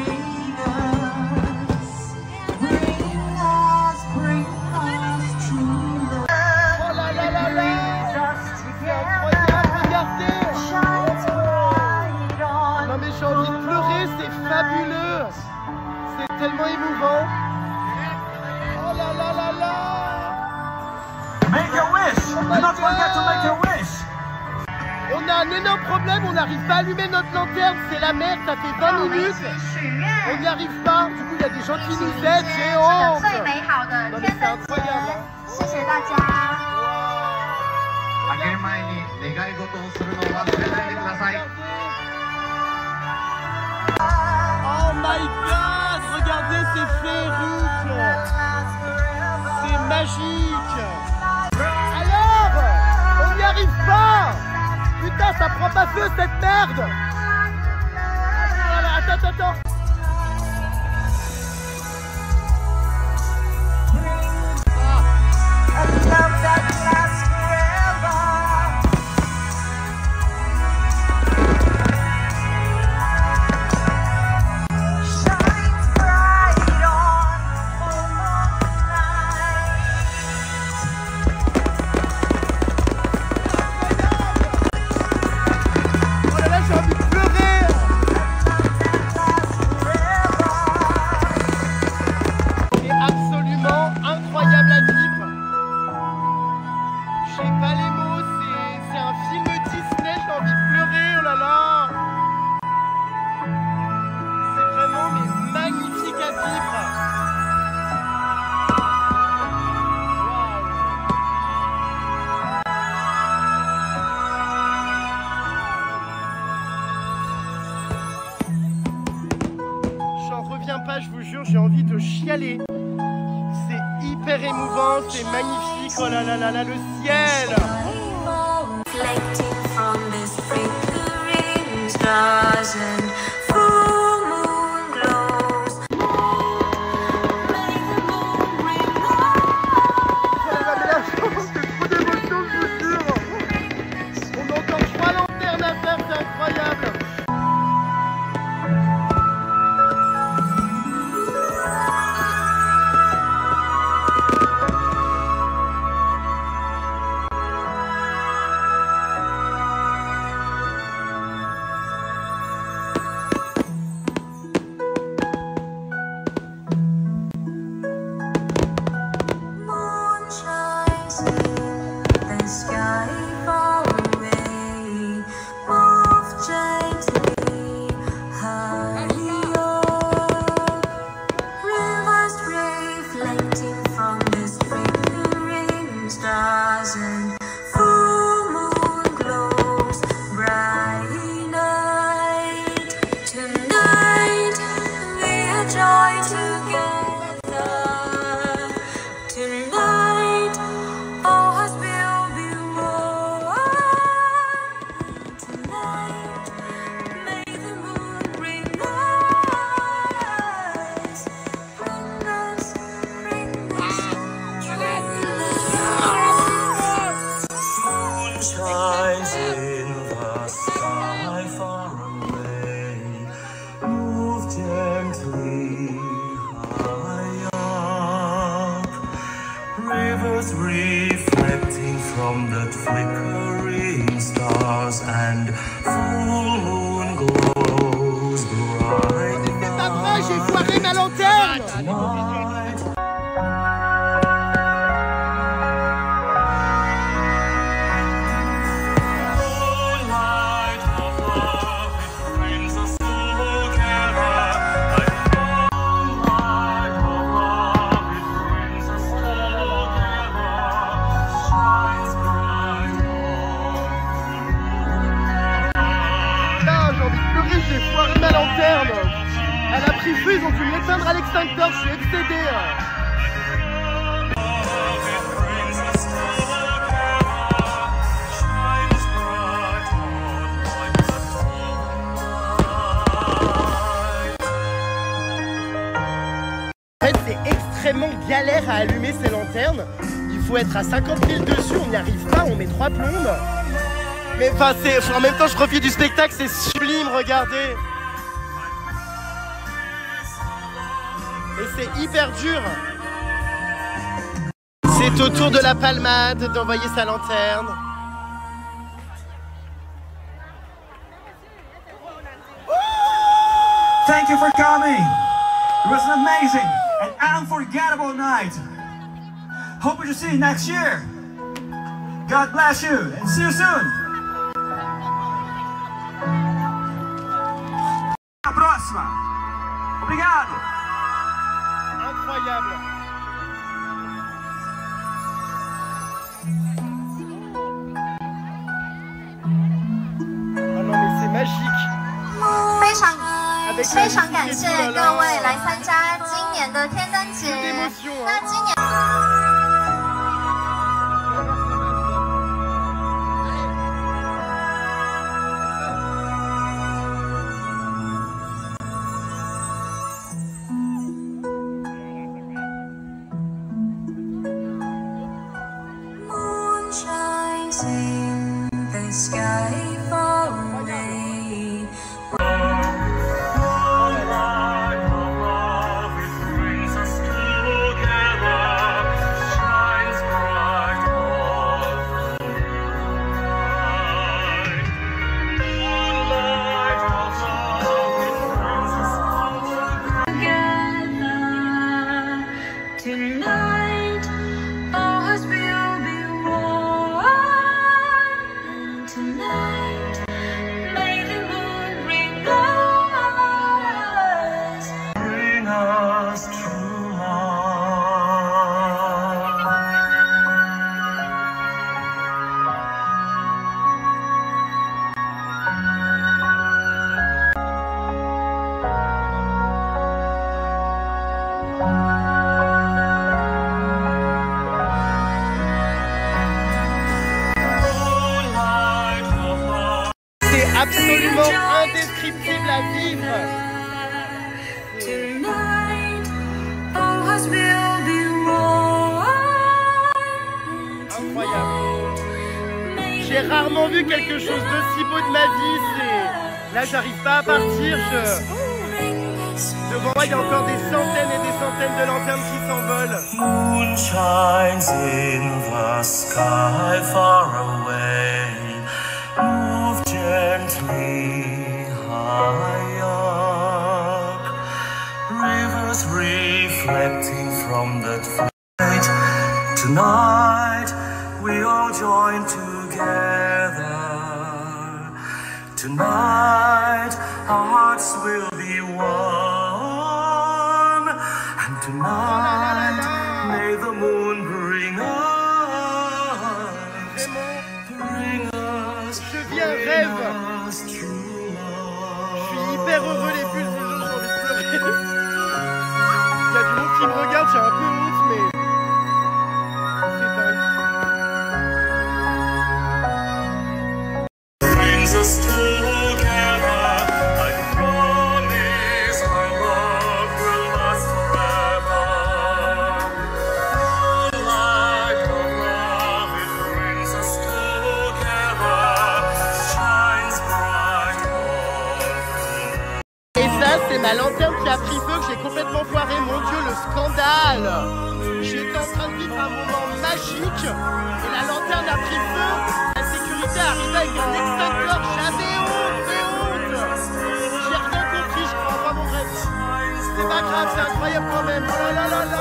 not forget to make your wish. On a un énorme problème, on n'arrive pas à allumer notre lanterne, c'est la merde, ça fait 20 minutes. On n'y arrive pas, du coup il y a des gens qui nous aident, j'ai honte. Non mais c'est incroyable. 谢谢大家。開ける前に願い事をするのを忘れないでください。 Oh my god, regardez, c'est féerique. C'est magique. Alors, on n'y arrive pas. Putain, ça prend pas feu cette merde. Voilà, attends. Je vous jure, j'ai envie de chialer. C'est hyper émouvant, c'est magnifique. Oh là là là là, le ciel. On a encore 3 lanternes à faire, c'est incroyable. Reflecting from the flickering stars and full moon glows bright. C'est pas vrai, j'ai foiré ma lanterne. J'ai foiré ma lanterne. Elle a pris feu, ils ont dû l'éteindre à l'extincteur, je suis excédé. En fait, c'est extrêmement galère à allumer ces lanternes. Il faut être à 50 000 dessus, on n'y arrive pas, on met 3 plombes. Mais enfin, en même temps, je profite du spectacle, c'est sublime, regardez. Et c'est hyper dur. C'est au tour de la Palmade d'envoyer sa lanterne. Thank you for coming. It was an amazing and unforgettable night. Hope to see you next year. God bless you and see you soon. Até a próxima. Obrigado. Incroyable. Ah non mais c'est magique. 非常感谢各位来参加今年的天灯节。那今年。Absolument indescriptible à vivre. Incroyable. J'ai rarement vu quelque chose d'aussi beau de ma vie. Là, j'arrive pas à partir. Devant moi, il y a encore des centaines et des centaines de lanternes qui s'envolent. Moon shines in the sky far away. Move gently high up. Rivers reflecting from that flight. Tonight we all join together. Tonight our hearts will be one. And tonight may the moon bring us. Je vis un rêve. Je suis hyper heureux, les pulls de j'ai envie de pleurer. Il y a du monde qui me regarde, j'ai un peu honte, mais c'est dingue. Brings us together. I promise our love will last forever. The light of love, it brings us together. Shines bright on. Et ça, c'est ma lanterne qui a pris feu, que j'ai complètement foiré. Mon Dieu, le scandale! J'étais en train de vivre un moment magique et la lanterne a pris feu. La sécurité arrivait avec un extincteur. J'avais honte, j'ai honte. J'ai rien compris, je crois pas mon rêve. C'est pas grave, c'est incroyable quand même. Oh là là là là!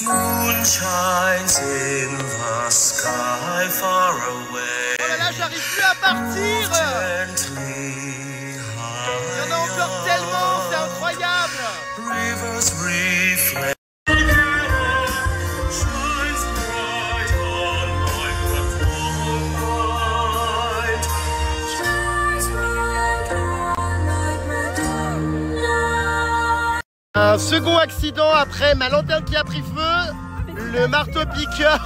Moon shines in the sky far away. Oh là là, j'arrive plus à partir! Gently Il y en a encore tellement, c'est incroyable! rivers reflect. Shines bright on like the moonlight. Shines bright on like the moonlight. Un second accident après ma lanterne qui a pris feu. Le marteau-piqueur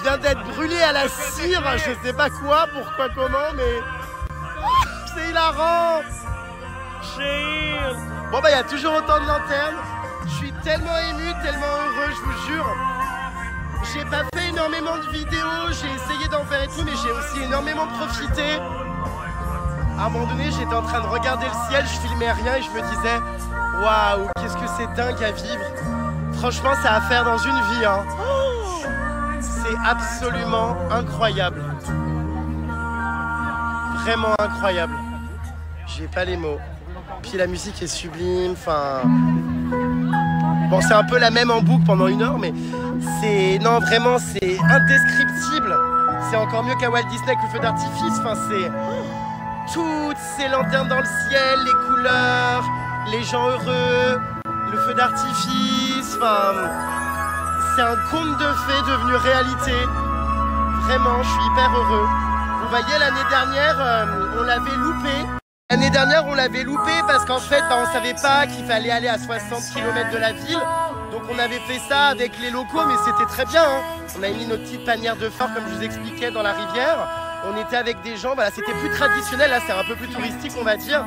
vient d'être brûlé à la cire. Je sais pas quoi, pourquoi, comment, mais c'est hilarant. Bon bah il y a toujours autant de lanternes. Je suis tellement ému, tellement heureux, je vous jure. J'ai pas fait énormément de vidéos, j'ai essayé d'en faire et tout, mais j'ai aussi énormément profité. À un moment donné, j'étais en train de regarder le ciel, je filmais rien et je me disais waouh, qu'est-ce que c'est dingue à vivre. Franchement, c'est à faire dans une vie, hein. C'est absolument incroyable. Vraiment incroyable. J'ai pas les mots. Puis la musique est sublime, enfin... Bon, c'est un peu la même en boucle pendant 1 heure, mais c'est... Non, vraiment, c'est indescriptible. C'est encore mieux qu'à Walt Disney avec le feu d'artifice. Enfin, c'est... Toutes ces lanternes dans le ciel, les couleurs, les gens heureux, le feu d'artifice, enfin... C'est un conte de fées devenu réalité. Vraiment, je suis hyper heureux. Vous voyez, l'année dernière, on l'avait loupé. L'année dernière, on l'avait loupé parce qu'en fait, on ne savait pas qu'il fallait aller à 60 km de la ville. Donc on avait fait ça avec les locaux, mais c'était très bien, hein. On avait mis nos petites panières de phare, comme je vous expliquais, dans la rivière. On était avec des gens, voilà, c'était plus traditionnel, là c'est un peu plus touristique, on va dire.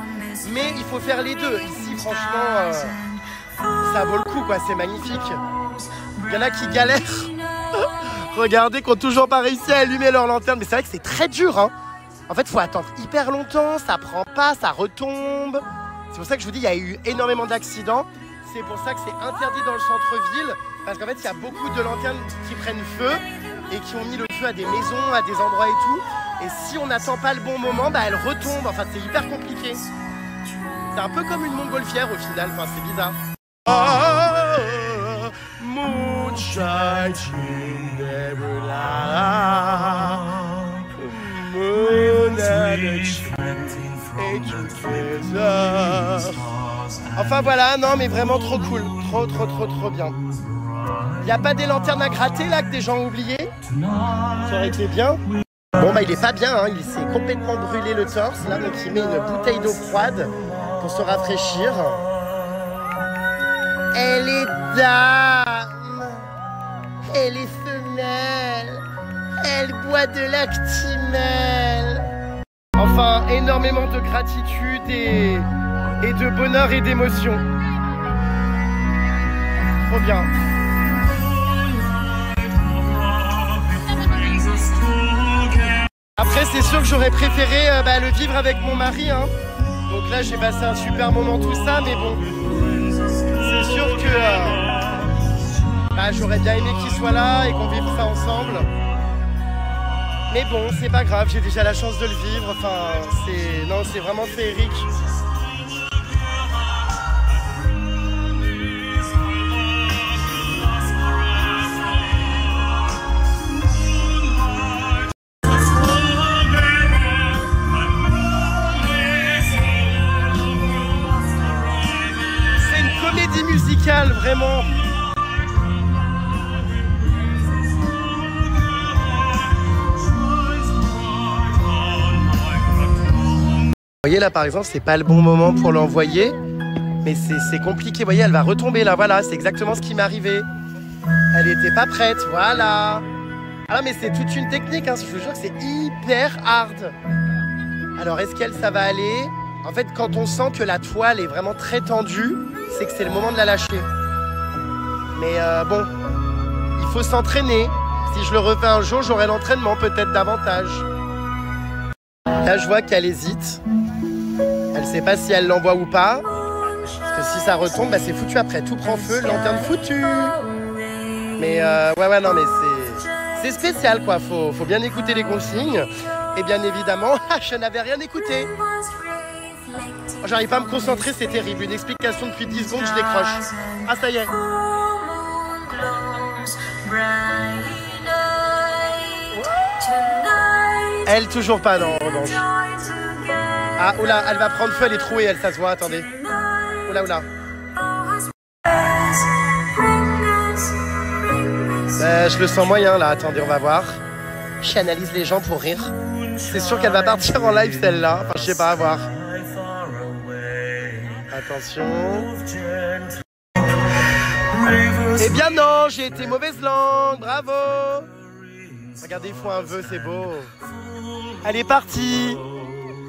Mais il faut faire les deux. Ici, franchement, ça vaut le coup, quoi, c'est magnifique. Il y en a qui galèrent. Regardez, qui n'ont toujours pas réussi à allumer leur lanterne. Mais c'est vrai que c'est très dur, hein. En fait, il faut attendre hyper longtemps, ça prend pas, ça retombe. C'est pour ça que je vous dis, il y a eu énormément d'accidents. C'est pour ça que c'est interdit dans le centre-ville. Parce qu'en fait, il y a beaucoup de lanternes qui prennent feu et qui ont mis le feu à des maisons, à des endroits et tout. Et si on n'attend pas le bon moment, bah, elles retombent. Enfin, c'est hyper compliqué. C'est un peu comme une montgolfière au final. Enfin, c'est bizarre. Oh, moonshine in every light. Enfin voilà, non mais vraiment trop cool, trop bien. Il n'y a pas des lanternes à gratter là que des gens ont oublié? Ça aurait été bien. Bon bah il est pas bien, hein. Il s'est complètement brûlé le torse là, donc il met une bouteille d'eau froide pour se rafraîchir. Elle est dame, elle est femelle. Elle boit de l'Actimel. Enfin, énormément de gratitude et de bonheur et d'émotion. Trop bien. Après, c'est sûr que j'aurais préféré le vivre avec mon mari, hein. Donc là, j'ai passé un super moment, tout ça, mais bon. C'est sûr que j'aurais bien aimé qu'il soit là et qu'on vive ça ensemble. Mais bon, c'est pas grave, j'ai déjà la chance de le vivre, enfin, c'est vraiment féerique. C'est une comédie musicale, vraiment. Vous voyez là par exemple, c'est pas le bon moment pour l'envoyer, mais c'est compliqué. Vous voyez, elle va retomber là, voilà, c'est exactement ce qui m'est arrivé. Elle était pas prête, voilà. Ah mais c'est toute une technique, hein. Je vous jure que c'est hyper hard. Alors est-ce qu'elle, ça va aller? En fait, quand on sent que la toile est vraiment très tendue, c'est que c'est le moment de la lâcher. Mais bon, il faut s'entraîner. Si je le refais un jour, j'aurai l'entraînement peut-être davantage. Là, je vois qu'elle hésite. Elle sait pas si elle l'envoie ou pas. Parce que si ça retombe, bah, c'est foutu après. Tout prend feu, lanterne foutue. Mais ouais, non, mais c'est spécial, quoi. Faut bien écouter les consignes. Et bien évidemment, je n'avais rien écouté. J'arrive pas à me concentrer, c'est terrible. Une explication depuis 10 secondes, je décroche. Ah, ça y est. Elle, toujours pas, non, en revanche. Ah, oula, elle va prendre feu, elle est trouée, elle, ça se voit, attendez. Oula. Je le sens moyen, là, attendez, on va voir. J'analyse les gens pour rire. C'est sûr qu'elle va partir en live, celle-là. Enfin, je sais pas, à voir. Attention. Eh bien non, j'ai été mauvaise langue, bravo. Regardez, il faut un vœu, c'est beau. Elle est partie.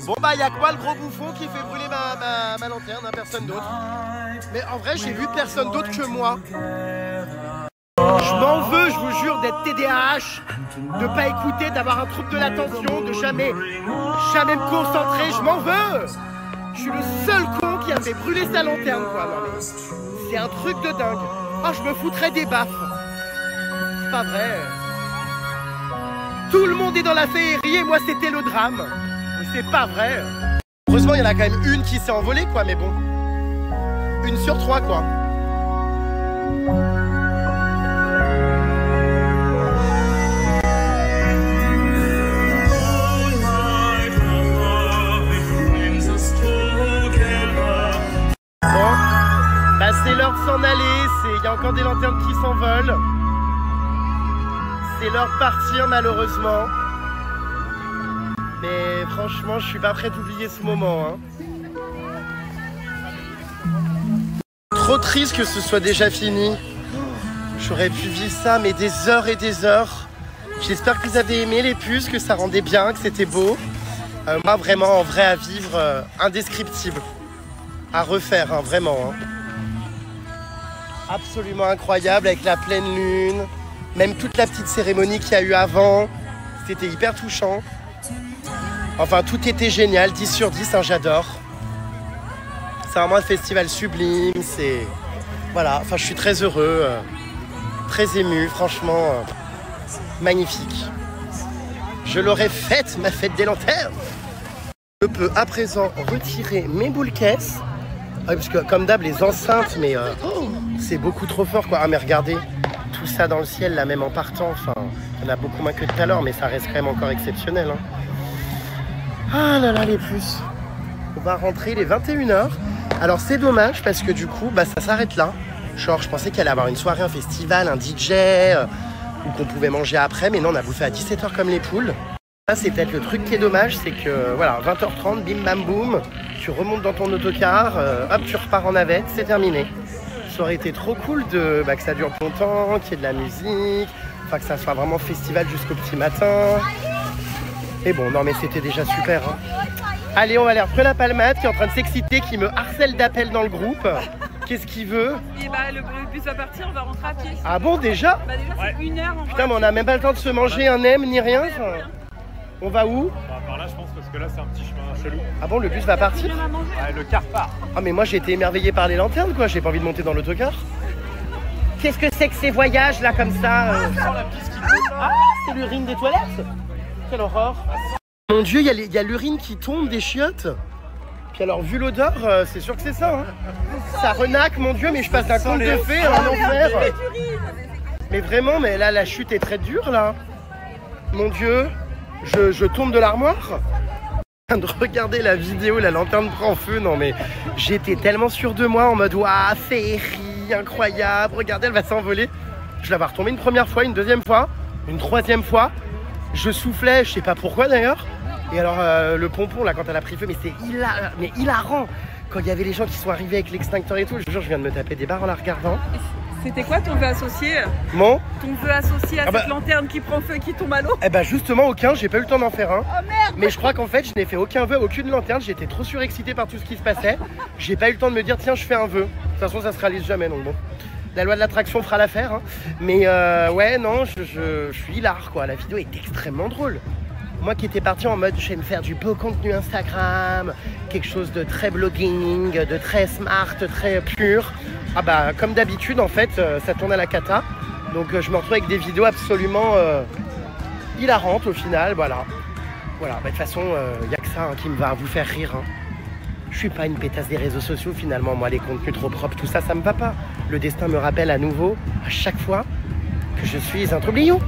Bon bah, il y a quoi le gros bouffon qui fait brûler ma lanterne, hein, personne d'autre. Mais en vrai, j'ai vu personne d'autre que moi. Je m'en veux, je vous jure, d'être TDAH, de pas écouter, d'avoir un trouble de l'attention, de jamais me concentrer, je m'en veux. Je suis le seul con qui a fait brûler sa lanterne, quoi. Non, mais c'est un truc de dingue. Ah, je me foutrais des baffes. C'est pas vrai. Tout le monde est dans la féerie et moi c'était le drame. Mais c'est pas vrai. Heureusement, il y en a quand même une qui s'est envolée, quoi, mais bon. 1 sur 3, quoi. C'est l'heure de s'en aller, il y a encore des lanternes qui s'envolent. C'est l'heure de partir malheureusement. Mais franchement, je suis pas prêt d'oublier ce moment. Hein. Trop triste que ce soit déjà fini. J'aurais pu vivre ça, mais des heures et des heures. J'espère que vous avez aimé les puces, que ça rendait bien, que c'était beau. Moi vraiment, en vrai, à vivre, indescriptible. À refaire, hein, vraiment. Hein. Absolument incroyable avec la pleine lune, même toute la petite cérémonie qu'il y a eu avant, c'était hyper touchant. Enfin, tout était génial, 10 sur 10, hein, j'adore. C'est vraiment un festival sublime, c'est... Voilà, enfin je suis très heureux, très ému, franchement, magnifique. Je l'aurais faite, ma fête des lanternes. Je peux à présent retirer mes boules caisses. Ouais, parce que comme d'hab, les enceintes, mais c'est beaucoup trop fort, quoi. Ah, mais regardez, tout ça dans le ciel, là, même en partant, enfin, il y en a beaucoup moins que tout à l'heure, mais ça reste quand même encore exceptionnel. Hein. Ah là là, les puces. On va rentrer, il est 21 h. Alors, c'est dommage, parce que du coup, bah, ça s'arrête là. Genre, je pensais qu'il allait y avoir une soirée, un festival, un DJ, ou qu'on pouvait manger après, mais non, on a bouffé à 17 h comme les poules. Ça, c'est peut-être le truc qui est dommage, c'est que, voilà, 20 h 30, bim bam boum, tu remontes dans ton autocar, hop, tu repars en navette, c'est terminé. Ça aurait été trop cool que ça dure longtemps, qu'il y ait de la musique, enfin que ça soit vraiment festival jusqu'au petit matin. Et bon, non mais c'était déjà super. Hein. Allez, on va aller retrouver la Palmade qui est en train de s'exciter, qui me harcèle d'appels dans le groupe. Qu'est-ce qu'il veut? Et bah le bus va partir, on va rentrer à pied. Ah bon, déjà? Bah déjà c'est 1 heure. Putain, mais on n'a même pas le temps de se manger un nem ni rien. Enfin, on va où? Par là je pense, parce que là c'est un petit chemin chelou. Ah bon, le bus va partir? Ouais, le car part. Ah mais moi j'ai été émerveillé par les lanternes, quoi, j'ai pas envie de monter dans l'autocar. Qu'est-ce que c'est que ces voyages là comme ça Ah, c'est l'urine des toilettes? Quelle horreur. Mon Dieu, il y a l'urine qui tombe des chiottes. Puis alors vu l'odeur, c'est sûr que c'est ça. Hein. Ça renaque, mon Dieu, mais je passe d'un conte de fées à un enfer. Mais vraiment, mais là la chute est très dure là. Mon Dieu, je tombe de l'armoire. De regarder la vidéo, la lanterne prend feu, non mais j'étais tellement sûr de moi en mode waouh, féerie, incroyable, regardez, elle va s'envoler. Je la vois retomber une première fois, une deuxième fois, une troisième fois. Je soufflais, je sais pas pourquoi d'ailleurs. Et alors le pompon là, quand elle a pris feu, mais c'est hilarant. Quand il y avait les gens qui sont arrivés avec l'extincteur et tout, je vous jure, je viens de me taper des barres en la regardant. C'était quoi ton vœu associé? Mon Ton vœu associé à cette lanterne qui prend feu, qui tombe à l'eau? Eh bah justement aucun, j'ai pas eu le temps d'en faire un. Oh merde! Mais je crois qu'en fait je n'ai fait aucun vœu, aucune lanterne, j'étais trop surexcité par tout ce qui se passait. J'ai pas eu le temps de me dire tiens je fais un vœu. De toute façon ça se réalise jamais donc bon. La loi de l'attraction fera l'affaire. Hein. Mais ouais non, je suis hilar quoi, la vidéo est extrêmement drôle. Moi qui étais parti en mode je vais me faire du beau contenu Instagram, quelque chose de très blogging, de très smart, très pur. Ah bah comme d'habitude en fait ça tourne à la cata. Donc je me retrouve avec des vidéos absolument hilarantes au final, voilà. Voilà, bah, de toute façon il n'y a que ça hein, qui me va vous faire rire. Hein. Je suis pas une pétasse des réseaux sociaux finalement, moi les contenus trop propres, tout ça, ça me va pas. Le destin me rappelle à nouveau, à chaque fois, que je suis un troublion.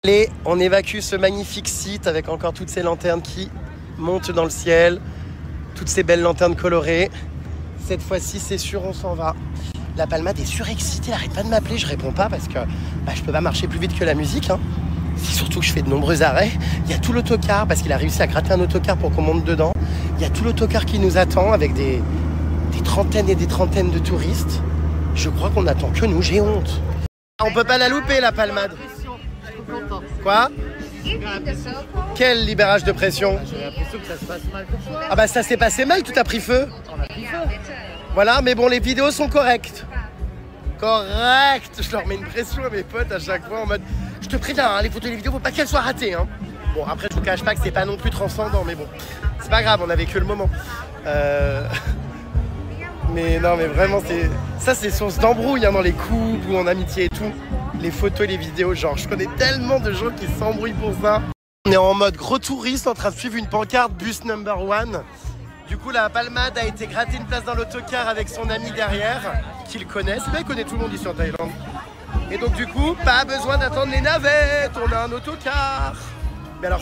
Allez, on évacue ce magnifique site avec encore toutes ces lanternes qui montent dans le ciel, toutes ces belles lanternes colorées. Cette fois-ci, c'est sûr, on s'en va. La Palmade est surexcitée, elle arrête pas de m'appeler, je réponds pas parce que bah, je peux pas marcher plus vite que la musique. Hein. C'est surtout que je fais de nombreux arrêts. Il y a tout l'autocar, parce qu'il a réussi à gratter un autocar pour qu'on monte dedans. Il y a tout l'autocar qui nous attend avec des trentaines et des trentaines de touristes. Je crois qu'on n'attend que nous, j'ai honte. On peut pas la louper, la Palmade. Quoi? Quel libérage de pression? J'ai l'impression que ça se passe mal pour toi. Ah bah ça s'est passé mal, tout a pris feu. On a pris feu. Voilà, mais bon, les vidéos sont correctes. Correct. Je leur mets une pression à mes potes à chaque fois en mode je te préviens, hein, les photos et les vidéos, faut pas qu'elles soient ratées. Hein. Bon, après, je vous cache pas que c'est pas non plus transcendant, mais bon, c'est pas grave, on avait que le moment. Mais non, mais vraiment, ça, c'est source d'embrouille hein, dans les couples ou en amitié et tout. Les photos et les vidéos, genre, je connais tellement de gens qui s'embrouillent pour ça. On est en mode gros touriste en train de suivre une pancarte bus number 1. Du coup, la Palmade a été gratter une place dans l'autocar avec son ami derrière, qu'il connaît. C'est bien, il connaît tout le monde ici en Thaïlande. Et donc, du coup, pas besoin d'attendre les navettes, on a un autocar. Mais alors,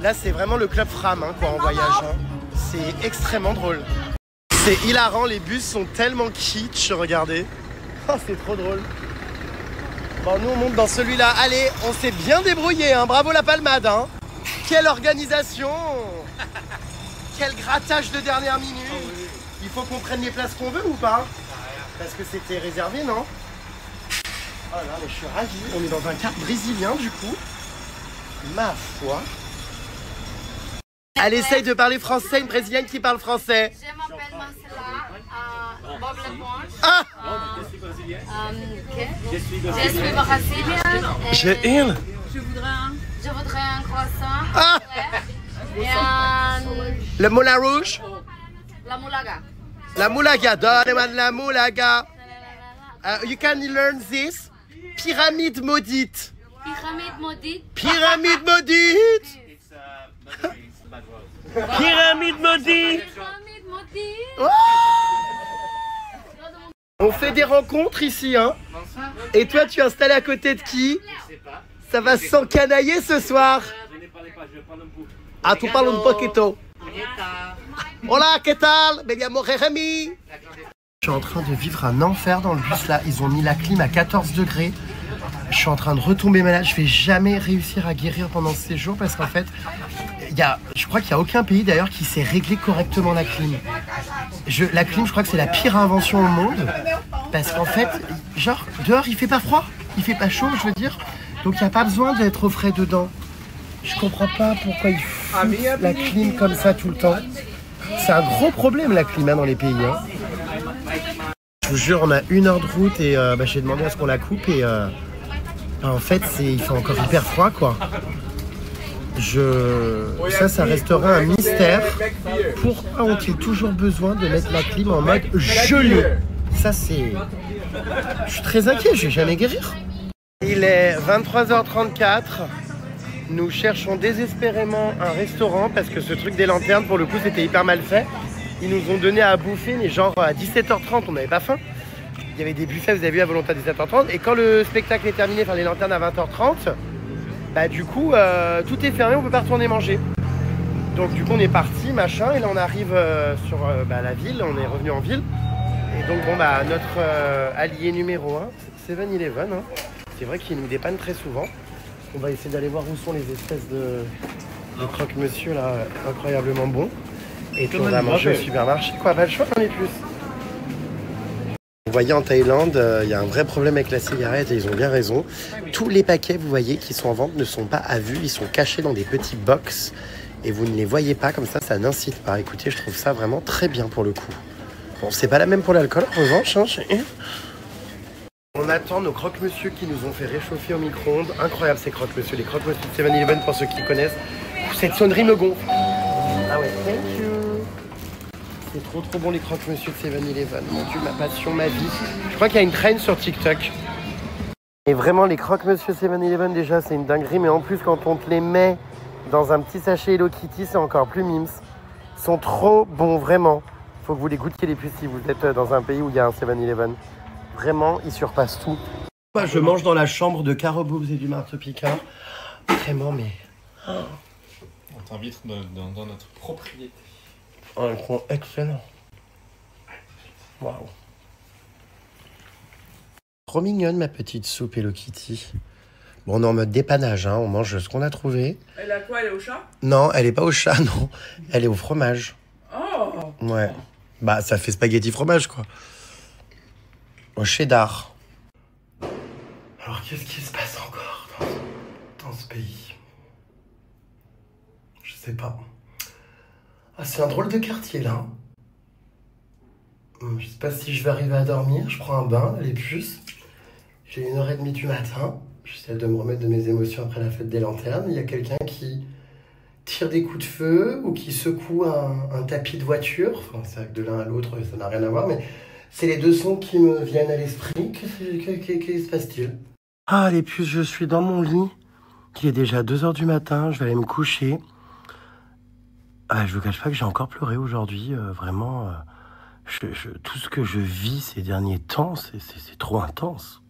là, c'est vraiment le club Fram, hein, quoi, en voyage. Hein. C'est extrêmement drôle. C'est hilarant, les bus sont tellement kitsch, regardez. Oh, c'est trop drôle. Bon, nous, on monte dans celui-là. Allez, on s'est bien débrouillé, hein. Bravo la Palmade, hein. Quelle organisation. Quel grattage de dernière minute. Il faut qu'on prenne les places qu'on veut ou pas? Parce que c'était réservé, non? Oh là, mais je suis ravi. On est dans un car brésilien, du coup. Ma foi. Elle essaye de parler français, une brésilienne qui parle français. Je m'appelle Marcela, Bob l'éponge. Ah! Je suis brésilienne. Je voudrais un croissant. Ah! Et un... Le moulin rouge? La moulaga. La moulaga, donne-moi de la moulaga. You can learn this. Pyramide maudite. Pyramide maudite. Pyramide maudite. Pyramide maudite. Pyramide maudite. Oh! On fait des rencontres ici, hein. Et toi, tu es installé à côté de qui? Ça va s'encanailler ce soir. Ah, tu parles un poquito. Hola, ¿qué tal? Me llamo Jérémy. Je suis en train de vivre un enfer dans le bus là. Ils ont mis la clim à 14 degrés. Je suis en train de retomber malade. Je vais jamais réussir à guérir pendant ce séjour parce qu'en fait, je crois qu'il n'y a aucun pays d'ailleurs qui sait régler correctement la clim. La clim, je crois que c'est la pire invention au monde parce qu'en fait, genre, dehors, il fait pas froid, il fait pas chaud, je veux dire. Donc, il n'y a pas besoin d'être au frais dedans. Je comprends pas pourquoi ils foutent la clim comme ça tout le temps. C'est un gros problème la clim hein, dans les pays. Hein. Je vous jure, on a 1 heure de route et j'ai demandé à ce qu'on la coupe et en fait, il fait encore hyper froid quoi. Ça restera un mystère. Pourquoi ont-ils toujours besoin de mettre la clim en mode gelé? Ça c'est... Je suis très inquiet, je vais jamais guérir. Il est 23h34. Nous cherchons désespérément un restaurant parce que ce truc des lanternes, pour le coup, c'était hyper mal fait. Ils nous ont donné à bouffer, mais genre à 17h30, on n'avait pas faim. Il y avait des buffets, vous avez vu, à volonté à 17h30. Et quand le spectacle est terminé, enfin les lanternes à 20h30, bah du coup, tout est fermé, on peut pas retourner manger. Donc du coup, on est parti, machin, et là on arrive sur la ville, on est revenu en ville. Et donc bon, bah notre allié numéro 1, 7-Eleven, hein. C'est vrai qu'il nous dépanne très souvent. On va essayer d'aller voir où sont les espèces de croque-monsieur là, incroyablement bons. Et puis on va manger au supermarché. Quoi, pas le choix, j'en ai plus. Vous voyez, en Thaïlande, il y a un vrai problème avec la cigarette et ils ont bien raison. Tous les paquets, vous voyez, qui sont en vente ne sont pas à vue. Ils sont cachés dans des petits box et vous ne les voyez pas comme ça n'incite pas. Écoutez, je trouve ça vraiment très bien pour le coup. Bon, c'est pas la même pour l'alcool, en revanche. Hein, On attend nos croque-monsieur qui nous ont fait réchauffer au micro-ondes. Incroyable ces croque-monsieur. Les croque-monsieur de 7-Eleven, pour ceux qui connaissent. Cette sonnerie me gonfle. Ah ouais, thank you. C'est trop bon les croque-monsieur de 7-Eleven. Mon Dieu, ma passion, ma vie. Je crois qu'il y a une traîne sur TikTok. Et vraiment, les croque-monsieur 7-Eleven, déjà, c'est une dinguerie. Mais en plus, quand on te les met dans un petit sachet Hello Kitty, c'est encore plus mimes. Ils sont trop bons, vraiment. Faut que vous les goûtiez les plus si vous êtes dans un pays où il y a un 7-Eleven. Vraiment, ils surpassent tout. Moi, je mange dans la chambre de Caro Boobs et du Marteau Picard. Vraiment, mais... On t'invite dans notre propriété. Un coin excellent. Waouh. Trop mignonne, ma petite soupe Hello Kitty. Bon, on est en mode dépannage, hein. On mange ce qu'on a trouvé. Elle a quoi? Elle est au chat? Non, elle est pas au chat, non. Elle est au fromage. Oh! Ouais. Bah, ça fait spaghetti fromage, quoi. Au cheddar. Alors, qu'est-ce qui se passe encore dans ce pays? Je sais pas. Ah, c'est un drôle de quartier, là. Je sais pas si je vais arriver à dormir. Je prends un bain, les puces. J'ai 1h30 du matin. J'essaie de me remettre de mes émotions après la fête des lanternes. Il y a quelqu'un qui tire des coups de feu ou qui secoue un tapis de voiture. Enfin, c'est vrai que de l'un à l'autre, ça n'a rien à voir, mais c'est les deux sons qui me viennent à l'esprit. Qu'est-ce se passe-t-il? Ah, les puces, je suis dans mon lit. Il est déjà 2h du matin. Je vais aller me coucher. Je vous cache pas que j'ai encore pleuré aujourd'hui. Vraiment, tout ce que je vis ces derniers temps, c'est trop intense.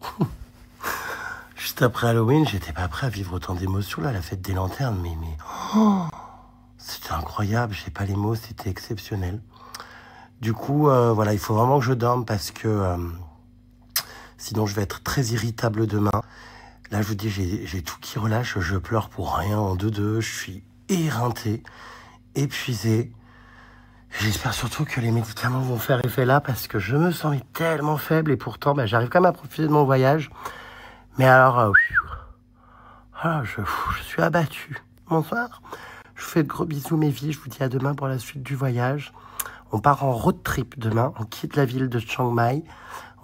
Juste après Halloween, j'étais pas prêt à vivre autant d'émotions là, la fête des lanternes, mais c'était incroyable, j'ai pas les mots, c'était exceptionnel. Du coup, voilà, il faut vraiment que je dorme parce que sinon je vais être très irritable demain. Là, je vous dis, j'ai tout qui relâche, je pleure pour rien en 2-2, je suis éreinté, épuisé. J'espère surtout que les médicaments vont faire effet là parce que je me sens tellement faible et pourtant, j'arrive quand même à profiter de mon voyage. Mais alors, je suis abattu. Bonsoir. Je vous fais de gros bisous mes vies. Je vous dis à demain pour la suite du voyage. On part en road trip demain. On quitte la ville de Chiang Mai.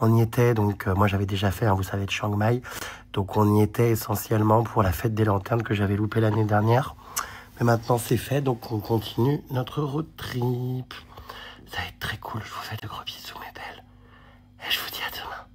On y était, donc moi j'avais déjà fait, vous savez, de Chiang Mai. Donc on y était essentiellement pour la fête des lanternes que j'avais loupé l'année dernière. Mais maintenant c'est fait, donc on continue notre road trip. Ça va être très cool. Je vous fais de gros bisous mes belles. Et je vous dis à demain.